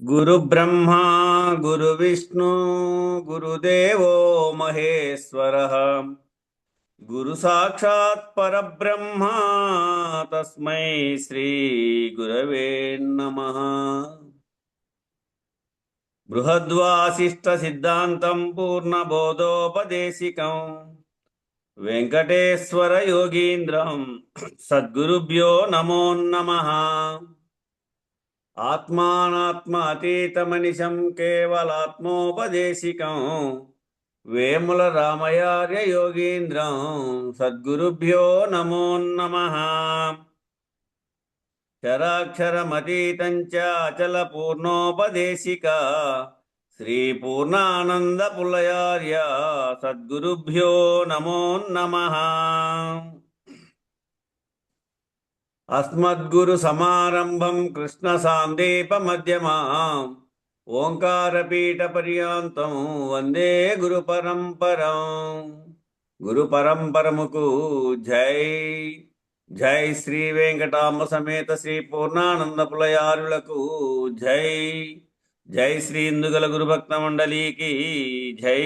గురు బ్రహ్మ గురు విష్ణు గురుదేవో మహేశ్వర గురు సాక్షాత్ పరబ్రహ్మ తస్మై శ్రీ గురవే నమః. బృహద్వాసిష్ట సిద్ధాంతం పూర్ణబోధోపదేశికం వెంకటేశ్వర యోగీంద్రం సద్గురుభ్యో నమో నమః. ఆత్మానాత్మ అతీతమనిశం కేవలాత్మోపదేశికం వేముల రామయార్య యోగీంద్రం సద్గురుభ్యో నమో నమః. చరాక్షరమతీతం చ అచల పూర్ణోపదేశిక శ్రీ పూర్ణానంద పులయార్య సద్గురుభ్యో నమో నమః. అస్మద్గురు సమారంభం కృష్ణ సాందీప మధ్యమాం ఓంకారపీఠ పర్యాంతం వందే గురు పరంపరం. గురు పరంపరముకు జై. జై శ్రీ వెంకటాంబ సమేత శ్రీ పూర్ణానంద పులయారులకు జై. జై శ్రీ ఇందుగల గురుభక్త మండలికి జై.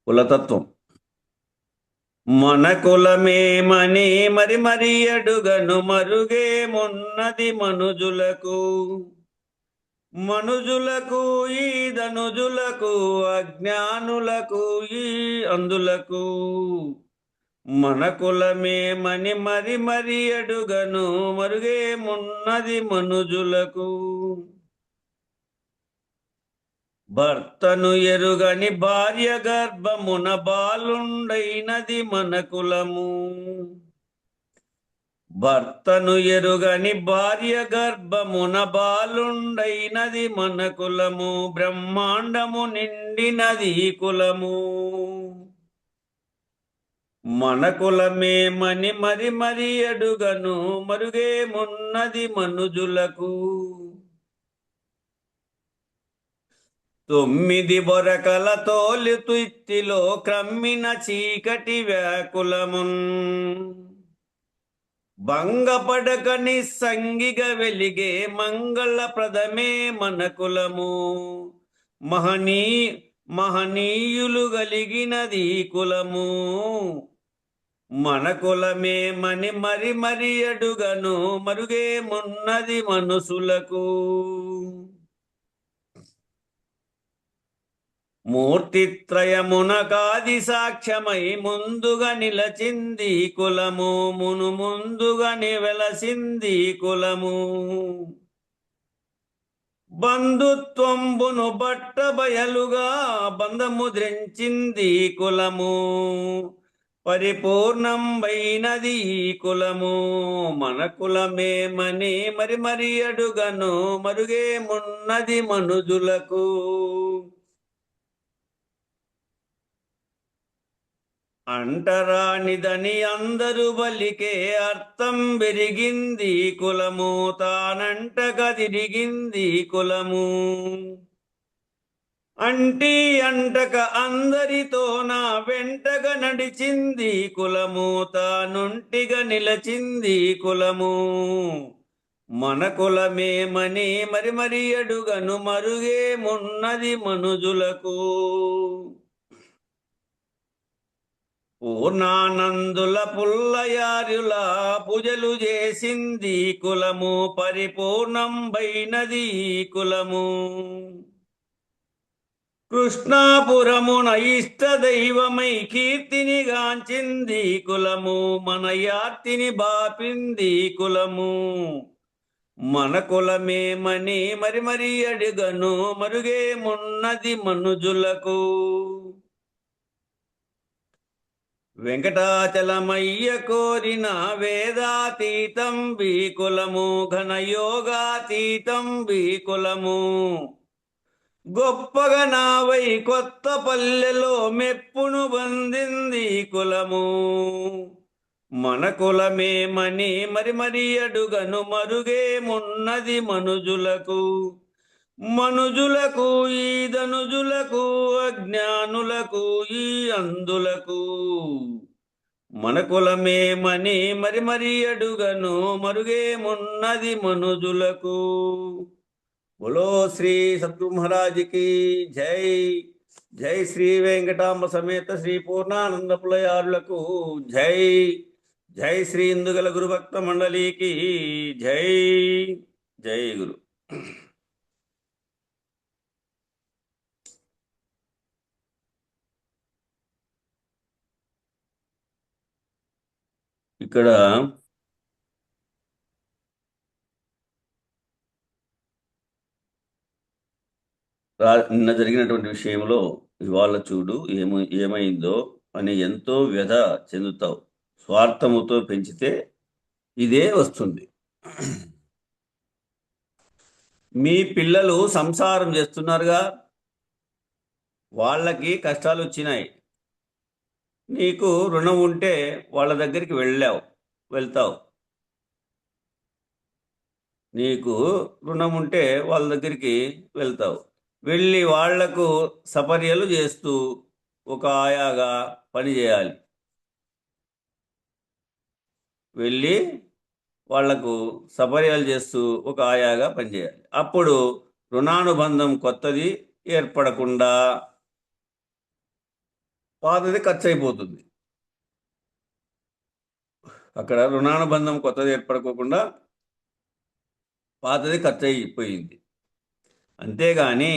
కులతత్వం మన కులమేమని మరి మరి అడుగను మరుగేమున్నది మనుజులకు. మనుజులకు ఈ ధనుజులకు అజ్ఞానులకు ఈ అందులకు. మన కులమేమని మరి మరి అడుగను మరుగేమున్నది మనుజులకు. భర్తను ఎరుగని భార్య గర్భమున బాలుండైనది మన కులము. భర్తను ఎరుగని భార్య గర్భమున బాలుండైనది మన కులము. బ్రహ్మాండము నిండినది కులము. మన కులమేమని మరి మరి అడుగను మరుగేమున్నది మనుజులకు. 9 బొరకల తోలి తుత్తిలో క్రమ్మిన చీకటి వ్యాకులమున్. భంగపడక నిస్సంగిగా వెలిగే మంగళప్రదమే మన కులము. మహనీయులు కలిగినది కులము. మన కులమేమని మరి మరి అడుగను మరుగేమున్నది మనుషులకు. మూర్తిత్రయమునకాది సాక్ష్యమై ముందుగా నిలచింది కులము. ముందుగా నివెలసింది కులము. బంధుత్వంబును బట్ట బయలుగా బంధముద్రించింది కులము. పరిపూర్ణంబైనది కులము. మన కులమేమని మరి మరి అడుగను మరుగేమున్నది మనుజులకు. అంటరానిదని అందరు బలికే అర్థం పెరిగింది కులము. తానంటగా తిరిగింది కులము. అంటక అందరితో నా వెంటగా నడిచింది కులము. తానుంటిగా నిలచింది కులము. మన కులమేమని మరి మరి అడుగను మరుగేమున్నది మనుజులకు. పూర్ణానందుల పుల్లయారుల పూజలు చేసింది కులము. పరిపూర్ణంబైనది కులము. కృష్ణాపురమున ఇష్ట దైవమై కీర్తిని గాంచింది కులము. మన యార్తిని బాపింది కులము. మన కులమేమని మరి మరి అడుగను మరుగేమున్నది మనుజులకు. వెంకటాచలమయ్య కోరిన వేదాతీతం కులము. ఘనయోగాతీతం కులము. గొప్పగా నావై కొత్త పల్లెలో మెప్పును బందింది కులము. మన కులమేమని మరి మరి అడుగను మరుగేమున్నది మనుజులకు. మనుజులకు ఈ ధనుజులకు అజ్ఞానులకు ఈ అందులకు. మన కులమేమని మరి మరి అడుగను మరుగేమున్నది మనుజులకు. బోలో శ్రీ సద్గురు మహారాజుకి జై. జై శ్రీ వెంకటాంబ సమేత శ్రీ పూర్ణానంద పులయారులకు జై. జై శ్రీ ఇందుగల గురుభక్త మండలికి జై. జై గురు. ఇక్కడ నిన్న జరిగినటువంటి విషయంలో ఇవాళ చూడు ఏమైందో అని ఎంతో వ్యధ చెందుతావు. స్వార్థముతో పెంచితే ఇదే వస్తుంది. మీ పిల్లలు సంసారం చేస్తున్నారుగా, వాళ్ళకి కష్టాలు వచ్చినాయి. నీకు రుణం ఉంటే వాళ్ళ దగ్గరికి వెళ్తావు. నీకు రుణం ఉంటే వాళ్ళ దగ్గరికి వెళ్తావు. వెళ్ళి వాళ్లకు సపర్యలు చేస్తూ ఒక ఆయాగా పని చేయాలి. వెళ్ళి వాళ్లకు సపర్యలు చేస్తూ ఒక ఆయాగా పనిచేయాలి. అప్పుడు రుణానుబంధం కొత్తది ఏర్పడకుండా పాతది ఖర్చు అయిపోతుంది. అక్కడ రుణానుబంధం కొత్తది ఏర్పడకోకుండా పాతది ఖర్చు అయిపోయింది. అంతేగాని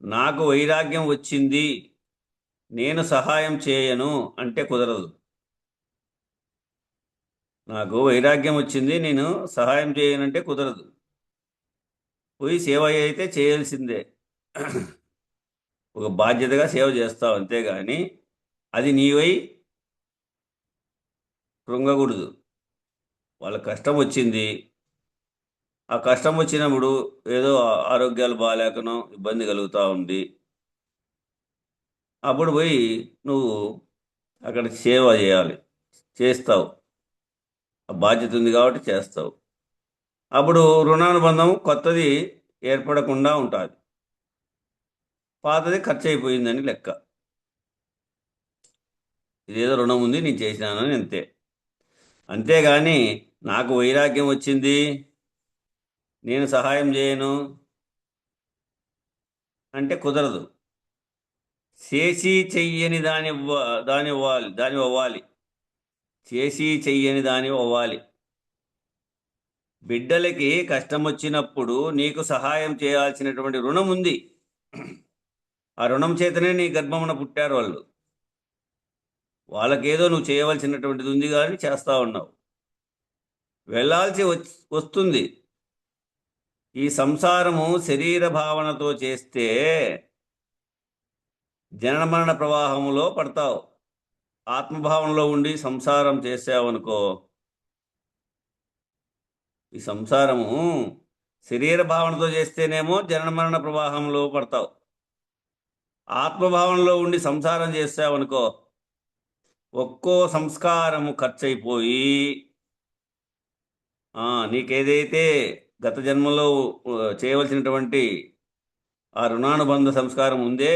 నాకు వైరాగ్యం వచ్చింది, నేను సహాయం చేయను అంటే కుదరదు. నాకు వైరాగ్యం వచ్చింది, నేను సహాయం చేయనంటే కుదరదు. పోయి సేవ అయితే చేయాల్సిందే. ఒక బాధ్యతగా సేవ చేస్తావు, అంతేగాని అది నీవై కృంగకూడదు. వాళ్ళ కష్టం వచ్చింది, ఆ కష్టం వచ్చినప్పుడు ఏదో ఆరోగ్యాలు బాగాలేకనో ఇబ్బంది కలుగుతూ ఉంది, అప్పుడు పోయి నువ్వు అక్కడ సేవ చేస్తావు. ఆ బాధ్యత ఉంది కాబట్టి చేస్తావు. అప్పుడు రుణానుబంధం కొత్తది ఏర్పడకుండా ఉంటుంది. పాతది ఖర్చు అయిపోయిందని లెక్క. ఇదేదో రుణం ఉంది, నేను చేసినానని అంతే. అంతేగాని నాకు వైరాగ్యం వచ్చింది, నేను సహాయం చేయను అంటే కుదరదు. చేసి చెయ్యని దాని అవ్వాలి. చేసి చెయ్యని దాని అవ్వాలి. బిడ్డలకి కష్టం వచ్చినప్పుడు నీకు సహాయం చేయాల్సినటువంటి రుణం ఉంది. ఆ రుణం చేతనే నీ గర్భమున పుట్టారు వాళ్ళు. వాళ్ళకేదో నువ్వు చేయవలసినటువంటిది ఉంది కానీ చేస్తా ఉన్నావు. వెళ్ళాల్సి వస్తుంది. ఈ సంసారము శరీర భావనతో చేస్తే జనన ప్రవాహంలో పడతావు. ఆత్మభావనలో ఉండి సంసారం చేసావనుకో, ఈ సంసారము శరీర భావనతో చేస్తేనేమో జనన మరణ ప్రవాహంలో పడతావు. ఆత్మభావనలో ఉండి సంసారం చేసావనుకో, ఒక్కో సంస్కారము ఖర్చయిపోయి నీకేదైతే గత జన్మలో చేయవలసినటువంటి ఆ రుణానుబంధ సంస్కారం ఉందే,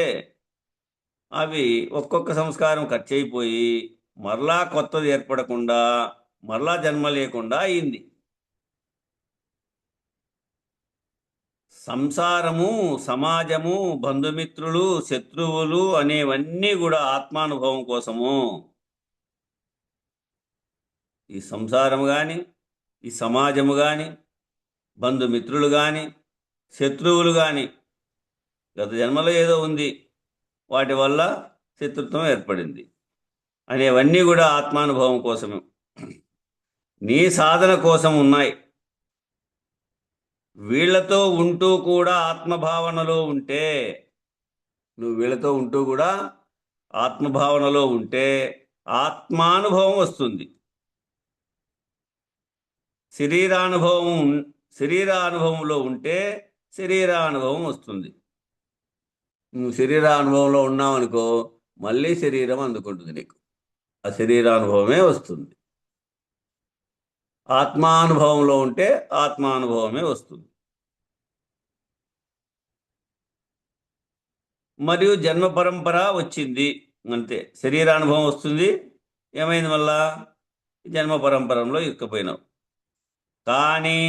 అవి ఒక్కొక్క సంస్కారం ఖర్చయిపోయి మరలా కొత్తది ఏర్పడకుండా మరలా జన్మ లేకుండా అయింది. సంసారము, సమాజము, బంధుమిత్రులు, శత్రువులు అనేవన్నీ కూడా ఆత్మానుభవం కోసము. ఈ సంసారము కానీ, ఈ సమాజము కానీ, బంధుమిత్రులు కానీ, శత్రువులు కానీ గత జన్మలో ఏదో ఉంది, వాటి వల్ల శత్రుత్వం ఏర్పడింది అనేవన్నీ కూడా ఆత్మానుభవం కోసము, నీ సాధన కోసం ఉన్నాయి. వీళ్లతో ఉంటూ కూడా ఆత్మభావనలో ఉంటే, నువ్వు వీళ్ళతో ఉంటూ కూడా ఆత్మభావనలో ఉంటే ఆత్మానుభవం వస్తుంది. శరీరానుభవంలో ఉంటే శరీరానుభవం వస్తుంది. నువ్వు శరీరానుభవంలో ఉన్నావనుకో, మళ్ళీ శరీరం అందుకుంటుంది నీకు. ఆ శరీరానుభవమే వస్తుంది. ఆత్మానుభవంలో ఉంటే ఆత్మానుభవమే వస్తుంది. మరియు జన్మ పరంపర వచ్చింది అంతే. శరీరానుభవం వస్తుంది, ఏమైంది మళ్ళా? జన్మ పరంపరంలో ఇరుక్కుపోయినావు. కానీ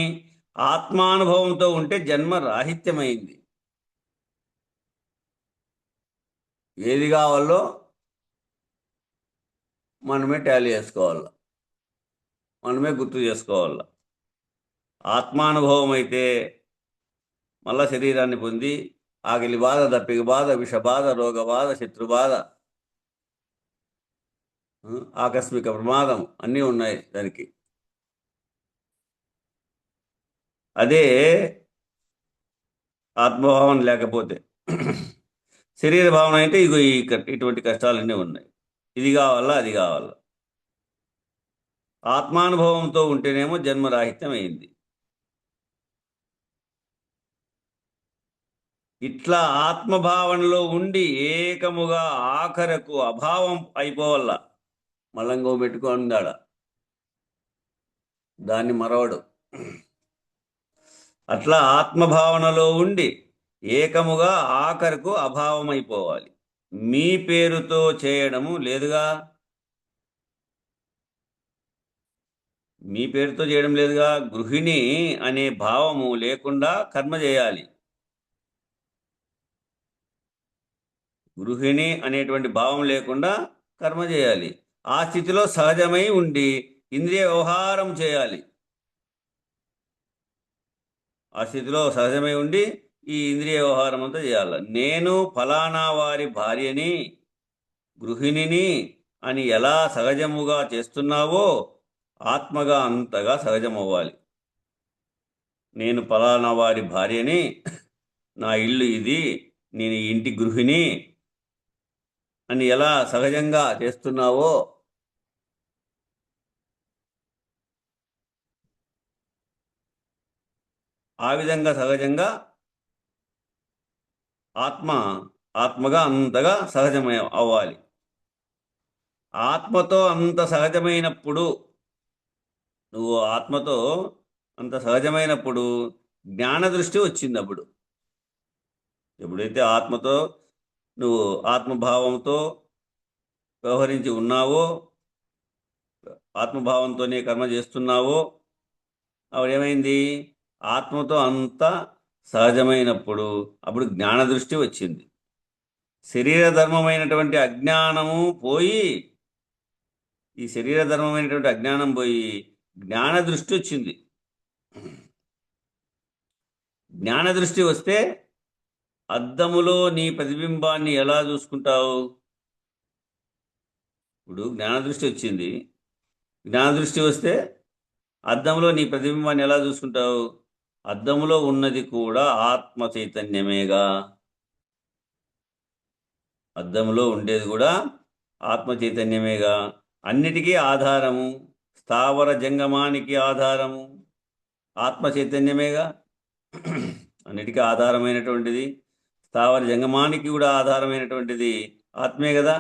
ఆత్మానుభవంతో ఉంటే జన్మ రాహిత్యమైంది. ఏది కావాలో మనమే టాలీ చేసుకోవాలి, మనమే గుర్తు చేసుకోవాలి. ఆత్మానుభవం అయితే మళ్ళా శరీరాన్ని పొంది ఆకలి బాధ, దప్పిక బాధ, విష బాధ, రోగ బాధ, శత్రు బాధ, ఆకస్మిక ప్రమాదం అన్నీ ఉన్నాయి దానికి. అదే ఆత్మభావం లేకపోతే. శరీర భావన అయితే ఇగో ఇటువంటి కష్టాలన్నీ ఉన్నాయి. ఇది కావాలా, అది కావాలా. ఆత్మానుభవంతో ఉంటేనేమో జన్మరాహిత్యం అయింది. ఇట్లా ఆత్మభావనలో ఉండి ఏకముగా ఆఖరకు అభావం అయిపోవల్ల. మళ్ళంగో పెట్టుకుందాడ, దాన్ని మరవడు. అట్లా ఆత్మభావనలో ఉండి ఏకముగా ఆఖరకు అభావం అయిపోవాలి. మీ పేరుతో చేయడము లేదుగా, మీ పేరుతో చేయడం లేదుగా. గృహిణి అనే భావము లేకుండా కర్మ చేయాలి. గృహిణి అనేటువంటి భావం లేకుండా కర్మ చేయాలి. ఆ స్థితిలో సహజమై ఉండి ఇంద్రియ వ్యవహారం చేయాలి. ఆ స్థితిలో సహజమై ఉండి ఈ ఇంద్రియ వ్యవహారం అంతా చేయాలి. నేను ఫలానా వారి భార్యని, గృహిణిని అని ఎలా సహజముగా చేస్తున్నావో ఆత్మగా అంతగా సహజమవ్వాలి. నేను ఫలానా వారి భార్యని, నా ఇల్లు ఇది, నేను ఈ ఇంటి గృహిణి అని ఎలా సహజంగా చేస్తున్నావో ఆ విధంగా సహజంగా ఆత్మగా అంతగా సహజమై అవ్వాలి. ఆత్మతో అంత సహజమైనప్పుడు, నువ్వు ఆత్మతో అంత సహజమైనప్పుడు జ్ఞాన దృష్టి వచ్చింది. అప్పుడు ఎప్పుడైతే ఆత్మతో నువ్వు ఆత్మభావంతో వ్యవహరించి ఉన్నావో, ఆత్మభావంతోనే కర్మ చేస్తున్నావో, అప్పుడు ఏమైంది? ఆత్మతో అంత సహజమైనప్పుడు అప్పుడు జ్ఞాన దృష్టి వచ్చింది. శరీర ధర్మమైనటువంటి అజ్ఞానము పోయి, ఈ శరీర ధర్మమైనటువంటి అజ్ఞానం పోయి జ్ఞాన దృష్టి వచ్చింది. జ్ఞాన దృష్టి వస్తే అద్దములో నీ ప్రతిబింబాన్ని ఎలా చూసుకుంటావు? ఇప్పుడు జ్ఞాన దృష్టి వచ్చింది. జ్ఞాన దృష్టి వస్తే అద్దంలో నీ ప్రతిబింబాన్ని ఎలా చూసుకుంటావు? అద్దములో ఉన్నది కూడా ఆత్మ చైతన్యమేగా. అద్దంలో ఉండేది కూడా ఆత్మ చైతన్యమేగా. అన్నిటికీ ఆధారము, స్థావర జంగమానికి ఆధారము ఆత్మ చైతన్యమేగా. అన్నిటికీ ఆధారమైనటువంటిది, స్థావర జంగమానికి కూడా ఆధారమైనటువంటిది ఆత్మే కదా.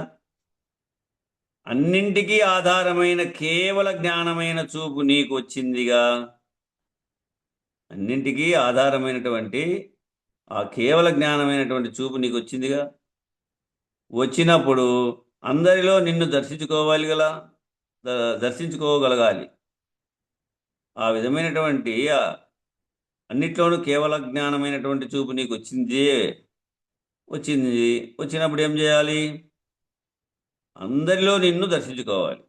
అన్నింటికీ ఆధారమైన కేవల జ్ఞానమైన చూపు నీకు వచ్చిందిగా. అన్నింటికీ ఆధారమైనటువంటి ఆ కేవల జ్ఞానమైనటువంటి చూపు నీకు వచ్చిందిగా. వచ్చినప్పుడు అందరిలో నిన్ను దర్శించుకోగలగాలి. ఆ విధమైనటువంటి అన్నిట్లోనూ కేవల జ్ఞానమైనటువంటి చూపు నీకు వచ్చింది. వచ్చినప్పుడు ఏం చేయాలి? అందరిలో నిన్ను దర్శించుకోవాలి.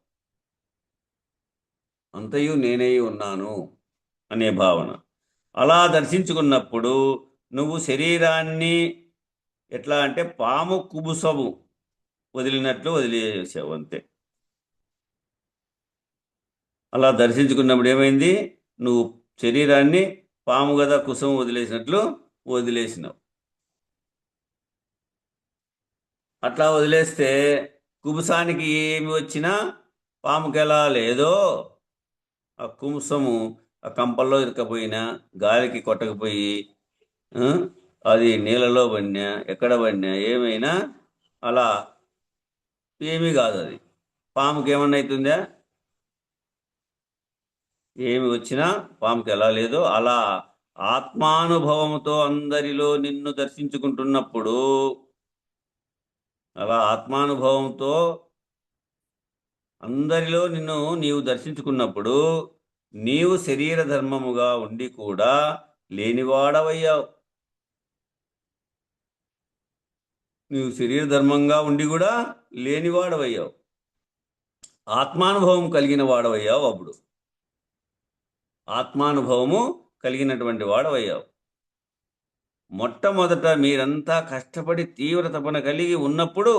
అంతయు నేనే ఉన్నాను అనే భావన. అలా దర్శించుకున్నప్పుడు నువ్వు శరీరాన్ని ఎట్లా అంటే పాము కుబుసము వదిలినట్లు వదిలేసావు అంతే. అలా దర్శించుకున్నప్పుడు ఏమైంది? నువ్వు శరీరాన్ని పాము కదా కుసం వదిలేసినట్లు వదిలేసినావు. అట్లా వదిలేస్తే కుబుసానికి ఏమి వచ్చినా పాముకి ఎలా లేదో, ఆ కుబుసము ఆ కంపల్లో ఇరకపోయినా, గాలికి కొట్టకపోయి, అది నీళ్ళలో పడినా, ఎక్కడ పడినా ఏమైనా అలా ఏమీ కాదు. అది పాముకి ఏమన్నా అవుతుందా? ఏమి వచ్చినా పాముకి ఎలా లేదో అలా ఆత్మానుభవంతో అందరిలో నిన్ను దర్శించుకుంటున్నప్పుడు, అలా ఆత్మానుభవంతో అందరిలో నిన్ను నీవు దర్శించుకున్నప్పుడు నీవు శరీర ధర్మముగా ఉండి కూడా లేనివాడవయ్యావు. నీవు శరీర ధర్మంగా ఉండి కూడా లేనివాడవయ్యావు. ఆత్మానుభవం కలిగిన వాడవయ్యావు. అప్పుడు ఆత్మానుభవము కలిగినటువంటి వాడవయ్యావు. మొట్టమొదట మీరంతా కష్టపడి తీవ్ర తపన కలిగి ఉన్నప్పుడు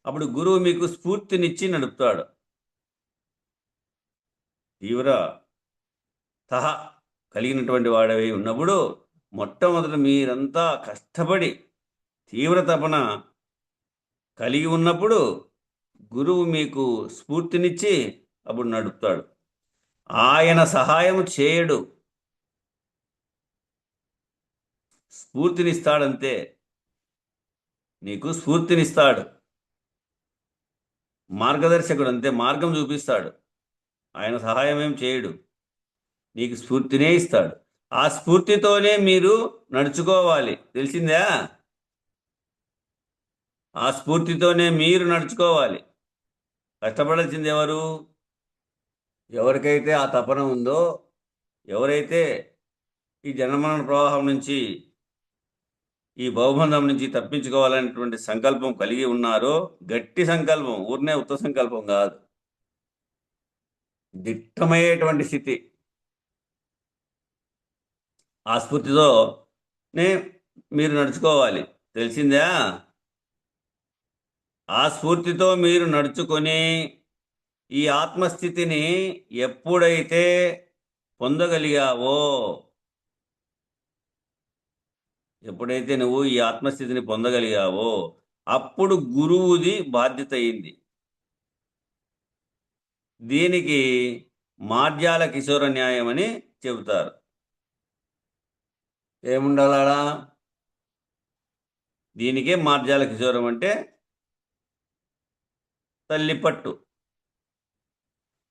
అప్పుడు గురువు మీకు స్ఫూర్తినిచ్చి నడుపుతాడు. తీవ్ర తహ కలిగినటువంటి వాడవై ఉన్నప్పుడు మొట్టమొదట మీరంతా కష్టపడి తీవ్ర తపన కలిగి ఉన్నప్పుడు గురువు మీకు స్ఫూర్తినిచ్చి అప్పుడు నడుపుతాడు. ఆయన సహాయం చేయడు, స్ఫూర్తినిస్తాడంతే. నీకు స్ఫూర్తినిస్తాడు, మార్గదర్శకుడు అంతే, మార్గం చూపిస్తాడు. ఆయన సహాయం ఏం చేయడు, నీకు స్ఫూర్తినే ఇస్తాడు. ఆ స్ఫూర్తితోనే మీరు నడుచుకోవాలి, తెలిసిందా? ఆ స్ఫూర్తితోనే మీరు నడుచుకోవాలి. కష్టపడాల్సింది ఎవరు? ఎవరికైతే ఆ తపన ఉందో, ఎవరైతే ఈ జన్మమరణ ప్రవాహం నుంచి, ఈ భవబంధం నుంచి తప్పించుకోవాలనేటువంటి సంకల్పం కలిగి ఉన్నారో, గట్టి సంకల్పం, ఊరినే ఉత్త సంకల్పం కాదు, దిట్టమయ్యేటువంటి స్థితి. ఆ స్ఫూర్తితోనే మీరు నడుచుకోవాలి, తెలిసిందా? ఆ స్ఫూర్తితో మీరు నడుచుకొని ఈ ఆత్మస్థితిని ఎప్పుడైతే పొందగలిగావో, ఎప్పుడైతే నువ్వు ఈ ఆత్మస్థితిని పొందగలిగావో అప్పుడు గురువుది బాధ్యత అయింది. దీనికి మార్జాల కిశోర న్యాయం అని చెబుతారు. ఏముండాలా? దీనికే మార్జాల కిశోరం అంటే తల్లి పట్టు.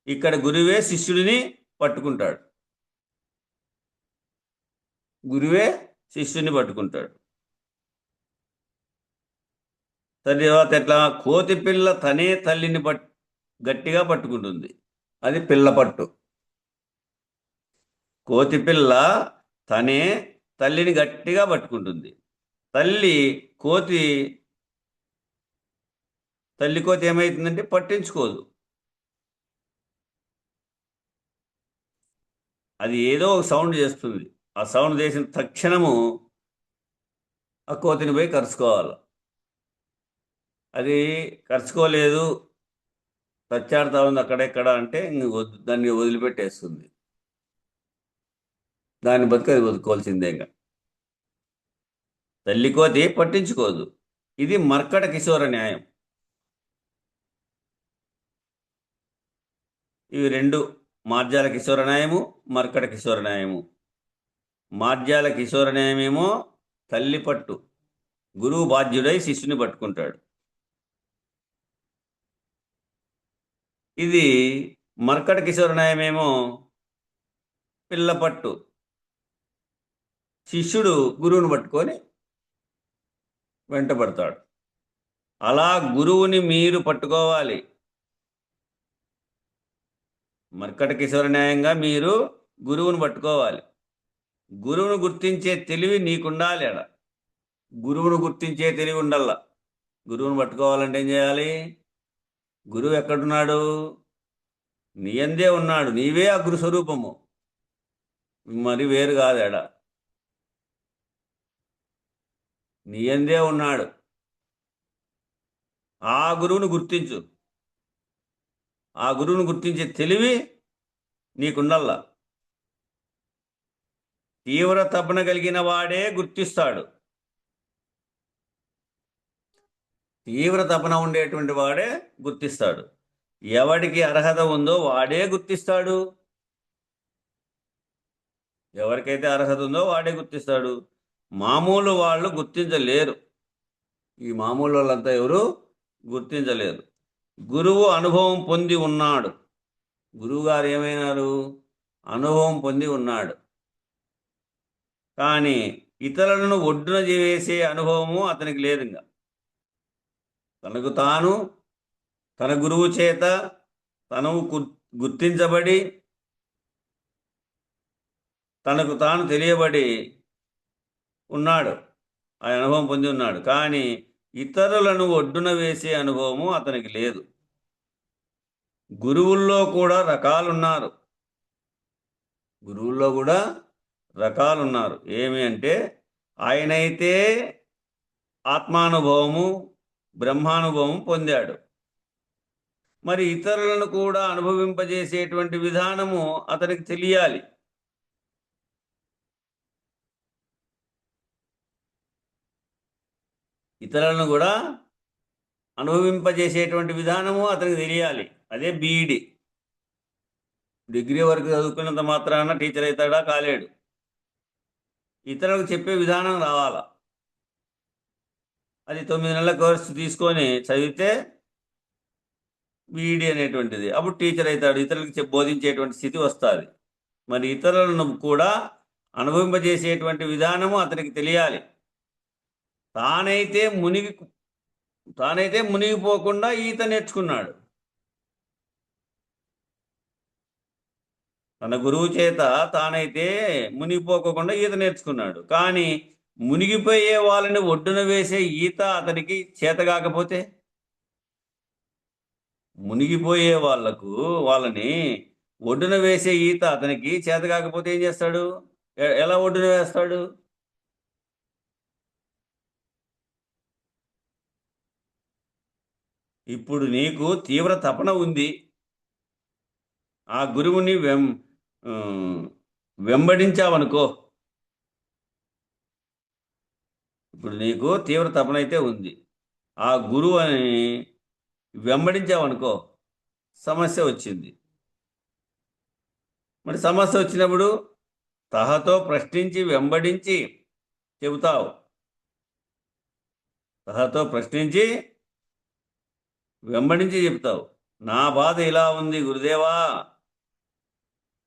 ఇక్కడ గురువే శిష్యుడిని పట్టుకుంటాడు, గురువే శిష్యుని పట్టుకుంటాడు. తర్వాత ఎట్లా? కోతి పిల్ల తనే తల్లిని గట్టిగా పట్టుకుంటుంది, అది పిల్ల పట్టు. కోతి పిల్ల తనే తల్లిని గట్టిగా పట్టుకుంటుంది. తల్లి కోతి ఏమవుతుందంటే పట్టించుకోదు. అది ఏదో ఒక సౌండ్ చేస్తుంది. ఆ సౌండ్ చేసిన తక్షణము ఆ కోతిని పోయి కరుచుకోవాలి. అది కరుచుకోలేదు, తచ్చాడుతా ఉంది అక్కడెక్కడ అంటే దాన్ని వదిలిపెట్టేస్తుంది. దాన్ని బతికి అది బతుకోవాల్సిందేగా. తల్లి కోతి పట్టించుకోదు. ఇది మర్కట కిశోర న్యాయం. ఇవి రెండు, మార్జాల కిశోర న్యాయము, మర్కట కిశోర న్యాయము. మార్జాల కిశోర న్యాయమేమో తల్లి పట్టు, గురువు బాధ్యుడై శిష్యుని పట్టుకుంటాడు. ఇది మర్కట కిశోర న్యాయమేమో పిల్ల పట్టు, శిష్యుడు గురువుని పట్టుకొని వెంటబడతాడు. అలా గురువుని మీరు పట్టుకోవాలి. మర్కట కిశోర న్యాయంగా మీరు గురువుని పట్టుకోవాలి. గురువును గుర్తించే తెలివి నీకుండాలి. అడ గురువును గుర్తించే తెలివి ఉండాల. గురువును పట్టుకోవాలంటే ఏం చేయాలి? గురువు ఎక్కడున్నాడు? నీ అందే ఉన్నాడు, నీవే ఆ గురు స్వరూపము, మరి వేరు కాదు. ఎడ నీ అందే ఉన్నాడు. ఆ గురువును గుర్తించు. ఆ గురువును గుర్తించే తెలివి నీకుండల్లా. తీవ్ర తపన కలిగిన వాడే గుర్తిస్తాడు. తీవ్ర తపన ఉండేటువంటి వాడే గుర్తిస్తాడు. ఎవడికి అర్హత ఉందో వాడే గుర్తిస్తాడు. ఎవరికైతే అర్హత ఉందో వాడే గుర్తిస్తాడు. మామూలు వాళ్ళు గుర్తించలేరు. ఈ మామూలు వాళ్ళంతా ఎవరు గుర్తించలేరు. గురువు అనుభవం పొంది ఉన్నాడు. గురువుగారు ఏమైనారు? అనుభవం పొంది ఉన్నాడు. కానీ ఇతరులను ఒడ్డున చేసే అనుభవము అతనికి లేదు. ఇంకా తనకు తాను తన గురువు చేత తను గుర్తించబడి తనకు తాను తెలియబడి ఉన్నాడు, ఆ అనుభవం పొంది ఉన్నాడు. కానీ ఇతరులను ఒడ్డున వేసే అనుభవము అతనికి లేదు. గురువుల్లో కూడా రకాలున్నారు. గురువుల్లో కూడా రకాలున్నారు. ఏమి అంటే ఆయనైతే ఆత్మానుభవము, బ్రహ్మానుభవం పొందాడు. మరి ఇతరులను కూడా అనుభవింపజేసేటువంటి విధానము అతనికి తెలియాలి. ఇతరులను కూడా అనుభవింపజేసేటువంటి విధానము అతనికి తెలియాలి. అదే బీఈడి. డిగ్రీ వరకు చదువుకున్నంత మాత్రాన టీచర్ అవుతాడా? కాలేడు. ఇతరులకు చెప్పే విధానం రావాలా. అది 9 నెలల కోర్సు తీసుకొని చదివితే బీఈడి అనేటువంటిది. అప్పుడు టీచర్ అవుతాడు, ఇతరులకు బోధించేటువంటి స్థితి వస్తుంది. మరి ఇతరులను కూడా అనుభవింపజేసేటువంటి విధానము అతనికి తెలియాలి. తానైతే మునిగిపోకుండా ఈత నేర్చుకున్నాడు. తన గురువు చేత తానైతే మునిగిపోకుండా ఈత నేర్చుకున్నాడు. కానీ మునిగిపోయే వాళ్ళని ఒడ్డున వేసే ఈత అతనికి చేత కాకపోతే, మునిగిపోయే వాళ్ళని ఒడ్డున వేసే ఈత అతనికి చేత కాకపోతే ఏం చేస్తాడు? ఎలా ఒడ్డున వేస్తాడు? ఇప్పుడు నీకు తీవ్ర తపన ఉంది. ఆ గురువుని వెంబడించావనుకో. ఇప్పుడు నీకు తీవ్ర తపన అయితే ఉంది, ఆ గురువు అని వెంబడించావనుకో, సమస్య వచ్చింది. మరి సమస్య వచ్చినప్పుడు తహతో ప్రశ్నించి వెంబడించి చెబుతావు. తహతో ప్రశ్నించి వెంబడించి చెప్తావు. నా బాధ ఇలా ఉంది గురుదేవా,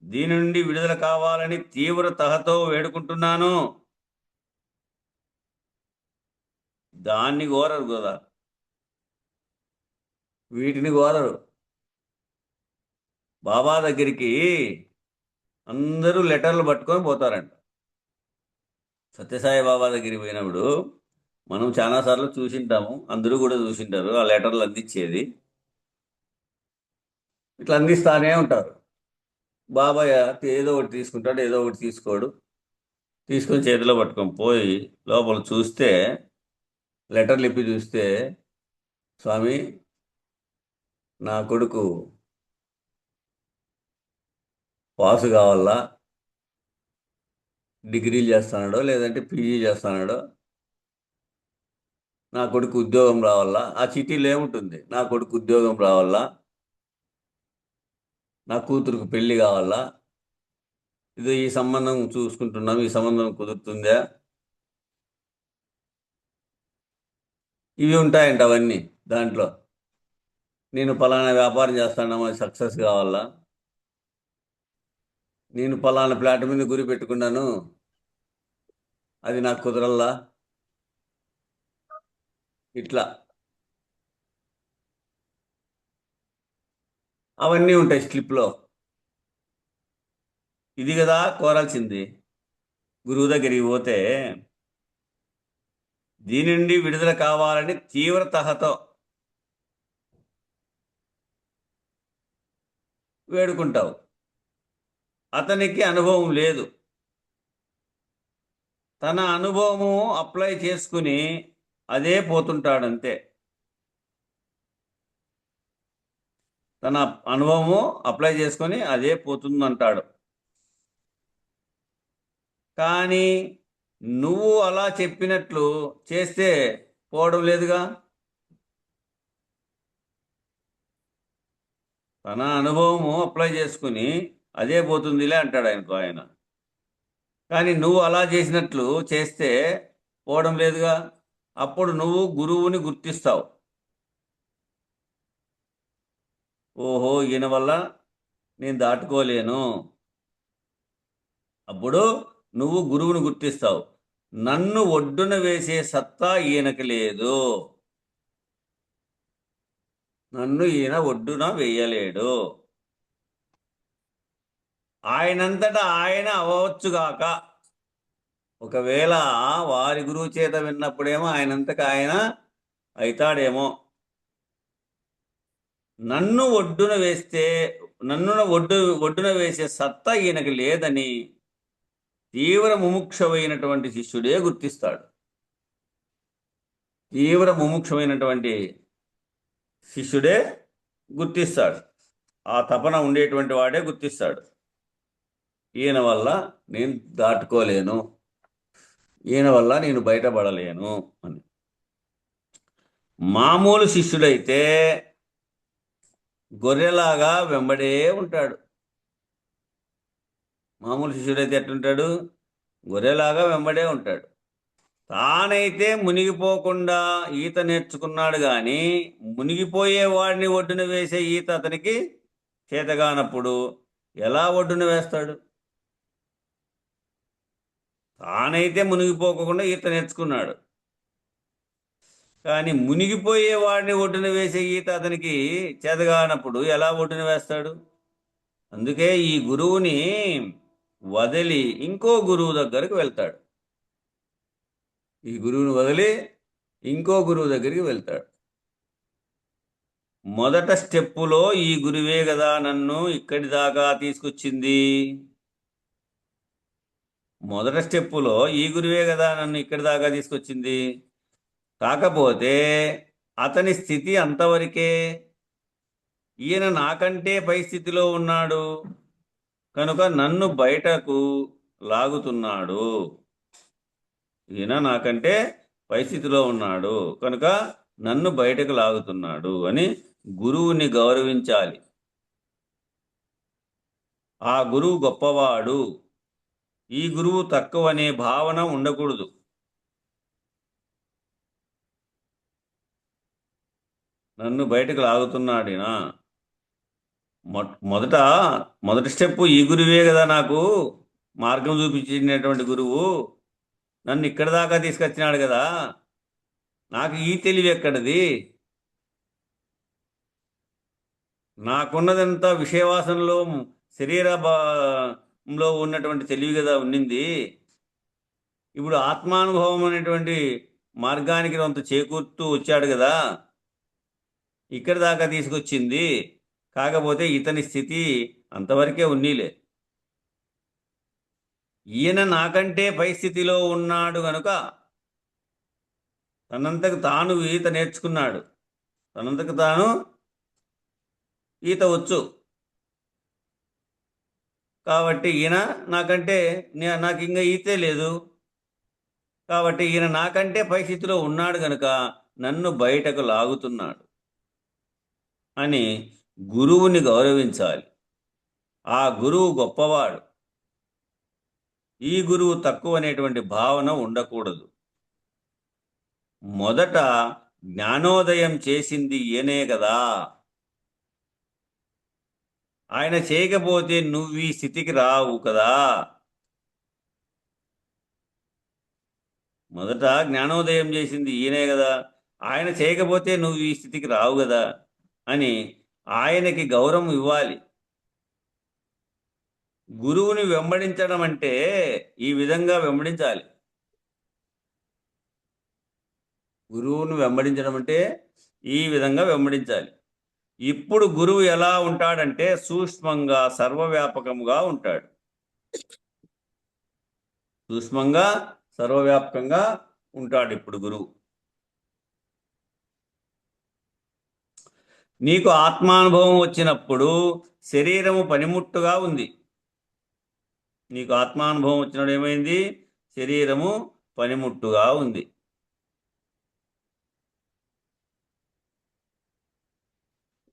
దీని నుండి విడుదల కావాలని తీవ్ర తహతో వేడుకుంటున్నాను. దాన్ని కోరరు కదా, వీటిని కోరరు. బాబా దగ్గరికి అందరూ లెటర్లు పట్టుకొని పోతారంట. సత్యసాయి బాబా దగ్గరికి పోయినప్పుడు మనం చాలాసార్లు చూసింటాము, అందరూ కూడా చూసింటారు. ఆ లెటర్లు అందించేది ఇట్లా అందిస్తానే ఉంటారు. బాబాయ్ ఏదో ఒకటి తీసుకుంటాడు, ఏదో ఒకటి తీసుకోడు. తీసుకొని చేతిలో పట్టుకొని పోయి లోపల చూస్తే, లెటర్లు ఇప్పి చూస్తే, స్వామి నా కొడుకు పాసు కావాలా, డిగ్రీలు చేస్తున్నాడో లేదంటే పీజీ చేస్తున్నాడో, నా కొడుకు ఉద్యోగం రావాలా. ఆ చిటీలో ఏముంటుంది? నా కొడుకు ఉద్యోగం రావాలా, నా కూతురుకు పెళ్లి కావాలా, ఇది ఈ సంబంధం చూసుకుంటున్నాం, ఈ సంబంధం కుదురుతుందా, ఇవి ఉంటాయంట అవన్నీ దాంట్లో. నేను పలానా వ్యాపారం చేస్తాను, అది సక్సెస్ కావాలా, నేను పలానా ప్లాట్ మీద గురి పెట్టుకున్నాను, అది నాకు కుదరల్లా, ఇట్లా అవన్నీ ఉంటాయి స్లిప్లో. ఇది కదా కోరాల్సింది. గురువు దగ్గరికి పోతే దీని నుండి విడుదల కావాలని తీవ్ర తహతో వేడుకుంటావు. అతనికి అనుభవం లేదు. తన అనుభవము అప్లై చేసుకుని అదే పోతుంటాడంతే. తన అనుభవము అప్లై చేసుకొని అదే పోతుందంటాడు. కానీ నువ్వు అలా చెప్పినట్లు చేస్తే పోవడం లేదుగా. తన అనుభవము అప్లై చేసుకుని అదే పోతుందిలే అంటాడు ఆయన. కానీ నువ్వు అలా చేసినట్లు చేస్తే పోవడం లేదుగా. అప్పుడు నువ్వు గురువుని గుర్తిస్తావు. ఓహో, ఈయన వల్ల నేను దాటుకోలేను. అప్పుడు నువ్వు గురువుని గుర్తిస్తావు. నన్ను ఒడ్డున వేసే సత్తా ఈయనకి లేదు. నన్ను ఈయన ఒడ్డున వేయలేడు. ఆయనంతటా ఆయన అవ్వవచ్చుగాక. ఒకవేళ వారి గురువు చేత విన్నప్పుడేమో ఆయనంతటా ఆయన అవుతాడేమో. నన్ను ఒడ్డున వేస్తే ఒడ్డున వేసే సత్తా ఈయనకి లేదని తీవ్ర ముముక్షమైనటువంటి శిష్యుడే గుర్తిస్తాడు. తీవ్ర ముముక్షమైనటువంటి శిష్యుడే గుర్తిస్తాడు. ఆ తపన ఉండేటువంటి వాడే గుర్తిస్తాడు. ఈయన వల్ల నేను దాటుకోలేను, ఈయన వల్ల నేను బయటపడలేను అని. మామూలు శిష్యుడైతే గొర్రెలాగా వెంబడే ఉంటాడు. మామూలు శిష్యుడైతే ఎట్లుంటాడు? గొర్రెలాగా వెంబడే ఉంటాడు. తానైతే మునిగిపోకుండా ఈత నేర్చుకున్నాడు కానీ మునిగిపోయే వాడిని ఒడ్డున వేసే ఈత అతనికి చేతగానప్పుడు ఎలా ఒడ్డున వేస్తాడు? తానైతే మునిగిపోకుండా ఈత నేర్చుకున్నాడు కానీ మునిగిపోయే వాడిని ఒడ్డున వేసే ఈత అతనికి చేతగానప్పుడు ఎలా ఒడ్డున వేస్తాడు? అందుకే ఈ గురువుని వదిలి ఇంకో గురువు దగ్గరికి వెళ్తాడు. ఈ గురువుని వదిలి ఇంకో గురువు దగ్గరికి వెళ్తాడు. మొదట స్టెప్పులో ఈ గురువే కదా నన్ను ఇక్కడి దాకా తీసుకొచ్చింది. మొదట స్టెప్పులో ఈ గురువే కదా నన్ను ఇక్కడి దాకా తీసుకొచ్చింది. కాకపోతే అతని స్థితి అంతవరకే. ఈయన నాకంటే పై స్థితిలో ఉన్నాడు కనుక నన్ను బయటకు లాగుతున్నాడు. ఈయన నాకంటే పై స్థితిలో ఉన్నాడు కనుక నన్ను బయటకు లాగుతున్నాడు అని గురువుని గౌరవించాలి. ఆ గురువు గొప్పవాడు, ఈ గురువు తక్కువనే భావన ఉండకూడదు. నన్ను బయటకు లాగుతున్నాడినా మొదటి స్టెప్ ఈ గురువే కదా నాకు మార్గం చూపించినటువంటి గురువు నన్ను ఇక్కడి దాకా తీసుకొచ్చినాడు కదా, నాకు ఈ తెలివి ఎక్కడిది? నాకున్నదంతా విషయవాసనలో శరీరంలో ఉన్నటువంటి తెలివి కదా ఉండింది. ఇప్పుడు ఆత్మానుభవం అనేటువంటి మార్గానికి కొంత చేకూరుతూ వచ్చాడు కదా, ఇక్కడి దాకా తీసుకొచ్చింది. కాకపోతే ఇతని స్థితి అంతవరకే ఉన్నీలే. ఈయన నాకంటే పై స్థితిలో ఉన్నాడు గనుక తనంతకు తాను ఈత నేర్చుకున్నాడు, తనంతకు తాను ఈత వచ్చు. కాబట్టి ఈయన నాకంటే నాకు ఇంకా ఈతే లేదు కాబట్టి ఈయన నాకంటే పై స్థితిలో ఉన్నాడు గనుక నన్ను బయటకు లాగుతున్నాడు అని గురువుని గౌరవించాలి. ఆ గురువు గొప్పవాడు, ఈ గురువు తక్కువ అనేటువంటి భావన ఉండకూడదు. మొదట జ్ఞానోదయం చేసింది ఈయనే కదా, ఆయన చేయకపోతే నువ్వు ఈ స్థితికి రావు కదా. మొదట జ్ఞానోదయం చేసింది ఈయనే కదా, ఆయన చేయకపోతే నువ్వు ఈ స్థితికి రావు కదా అని ఆయనకి గౌరవం ఇవ్వాలి. గురువుని వెంబడించడం అంటే ఈ విధంగా వెంబడించాలి. గురువుని వెంబడించడం అంటే ఈ విధంగా వెంబడించాలి. ఇప్పుడు గురువు ఎలా ఉంటాడంటే సూక్ష్మంగా సర్వవ్యాపకంగా ఉంటాడు. సూక్ష్మంగా సర్వవ్యాపకంగా ఉంటాడు ఇప్పుడు గురువు. నీకు ఆత్మానుభవం వచ్చినప్పుడు శరీరము పనిముట్టుగా ఉంది. నీకు ఆత్మానుభవం వచ్చినప్పుడు ఏమైంది? శరీరము పనిముట్టుగా ఉంది.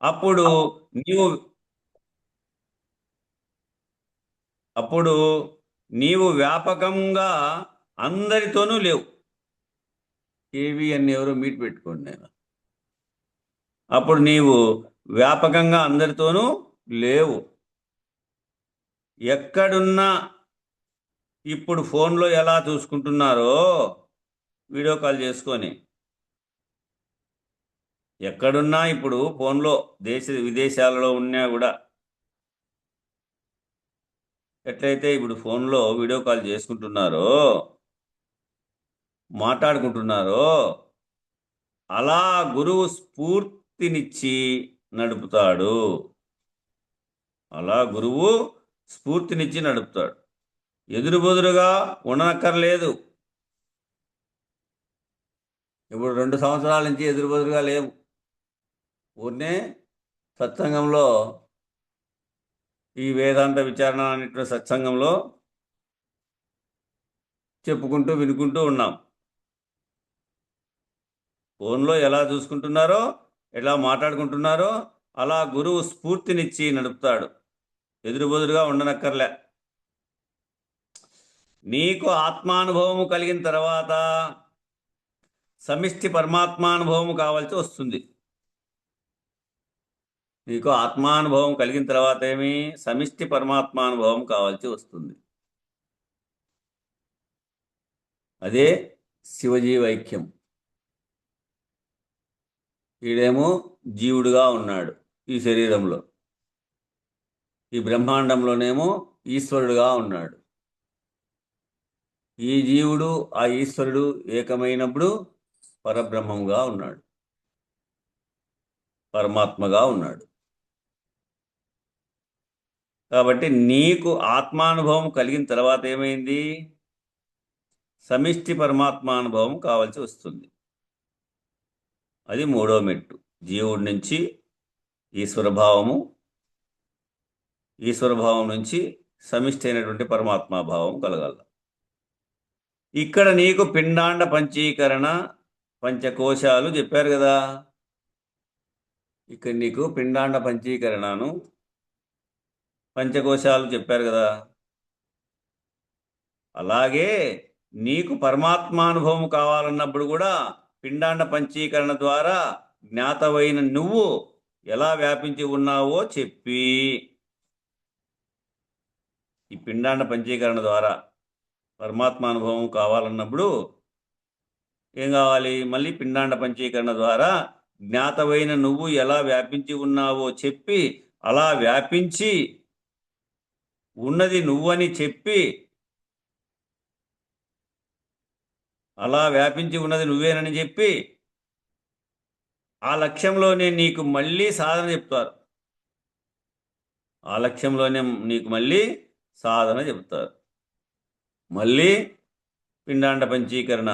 అప్పుడు నీవు వ్యాపకంగా అందరితోనూ లేవు. కేవీ అని ఎవరో మీట్ పెట్టుకోండి నేను. అప్పుడు నీవు వ్యాపకంగా అందరితోనూ లేవు. ఎక్కడున్నా ఇప్పుడు ఫోన్లో ఎలా చూసుకుంటున్నారో వీడియో కాల్ చేసుకొని ఎక్కడున్నా ఇప్పుడు ఫోన్లో విదేశాలలో ఉన్నా కూడా ఎట్లయితే ఇప్పుడు ఫోన్లో వీడియో కాల్ చేసుకుంటున్నారో మాట్లాడుకుంటున్నారో అలా గురువు స్ఫూర్తినిచ్చి నడుపుతాడు. అలా గురువు స్ఫూర్తినిచ్చి నడుపుతాడు. ఎదురుబెదురుగా ఉండనక్కర్లేదు. ఇప్పుడు 2 సంవత్సరాల నుంచి ఎదురుబెదురుగా లేవు. ఊరినే సత్సంగంలో ఈ వేదాంత విచారణ అనేటువంటి సత్సంగంలో చెప్పుకుంటూ వినుకుంటూ ఉన్నాం. ఫోన్లో ఎలా చూసుకుంటున్నారో ఎలా మాట్లాడుకుంటున్నారో అలా గురువు స్ఫూర్తినిచ్చి నడుపుతాడు. ఎదురుబెదురుగా ఉండనక్కర్లే. నీకు ఆత్మానుభవము కలిగిన తర్వాత సమిష్టి పరమాత్మానుభవము కావాల్సి వస్తుంది. నీకు ఆత్మానుభవం కలిగిన తర్వాత ఏమి సమిష్టి పరమాత్మానుభవం కావాల్సి వస్తుంది. అదే శివజీవైక్యం. ఈడేమో జీవుడుగా ఉన్నాడు ఈ శరీరంలో, ఈ బ్రహ్మాండంలోనేమో ఈశ్వరుడుగా ఉన్నాడు. ఈ జీవుడు ఆ ఈశ్వరుడు ఏకమైనప్పుడు పరబ్రహ్మంగా ఉన్నాడు, పరమాత్మగా ఉన్నాడు. కాబట్టి నీకు ఆత్మానుభవం కలిగిన తర్వాత ఏమైంది? సమిష్టి పరమాత్మానుభవం కావాల్సి వస్తుంది. అది 3వ మెట్టు. జీవుడి నుంచి ఈశ్వరభావము, ఈశ్వరభావం నుంచి సమిష్టి అయినటువంటి పరమాత్మాభావం కలగాల. ఇక్కడ నీకు పిండాండ పంచీకరణ పంచకోశాలు చెప్పారు కదా. ఇక్కడ నీకు పిండాండ పంచీకరణను పంచకోశాలు చెప్పారు కదా. అలాగే నీకు పరమాత్మానుభవం కావాలన్నప్పుడు కూడా పిండాండ పంచీకరణ ద్వారా జ్ఞాతవైన నువ్వు ఎలా వ్యాపించి ఉన్నావో చెప్పి, ఈ పిండాండ పంచీకరణ ద్వారా పరమాత్మానుభవం కావాలన్నప్పుడు ఏం కావాలి? మళ్ళీ పిండాండ పంచీకరణ ద్వారా జ్ఞాతవైన నువ్వు ఎలా వ్యాపించి ఉన్నావో చెప్పి, అలా వ్యాపించి ఉన్నది నువ్వని చెప్పి, అలా వ్యాపించి ఉన్నది నువ్వేనని చెప్పి ఆ లక్ష్యంలోనే నీకు మళ్ళీ సాధన చెప్తారు. ఆ లక్ష్యంలోనే నీకు మళ్ళీ సాధన చెప్తారు. మళ్ళీ పిండాండ పంచీకరణ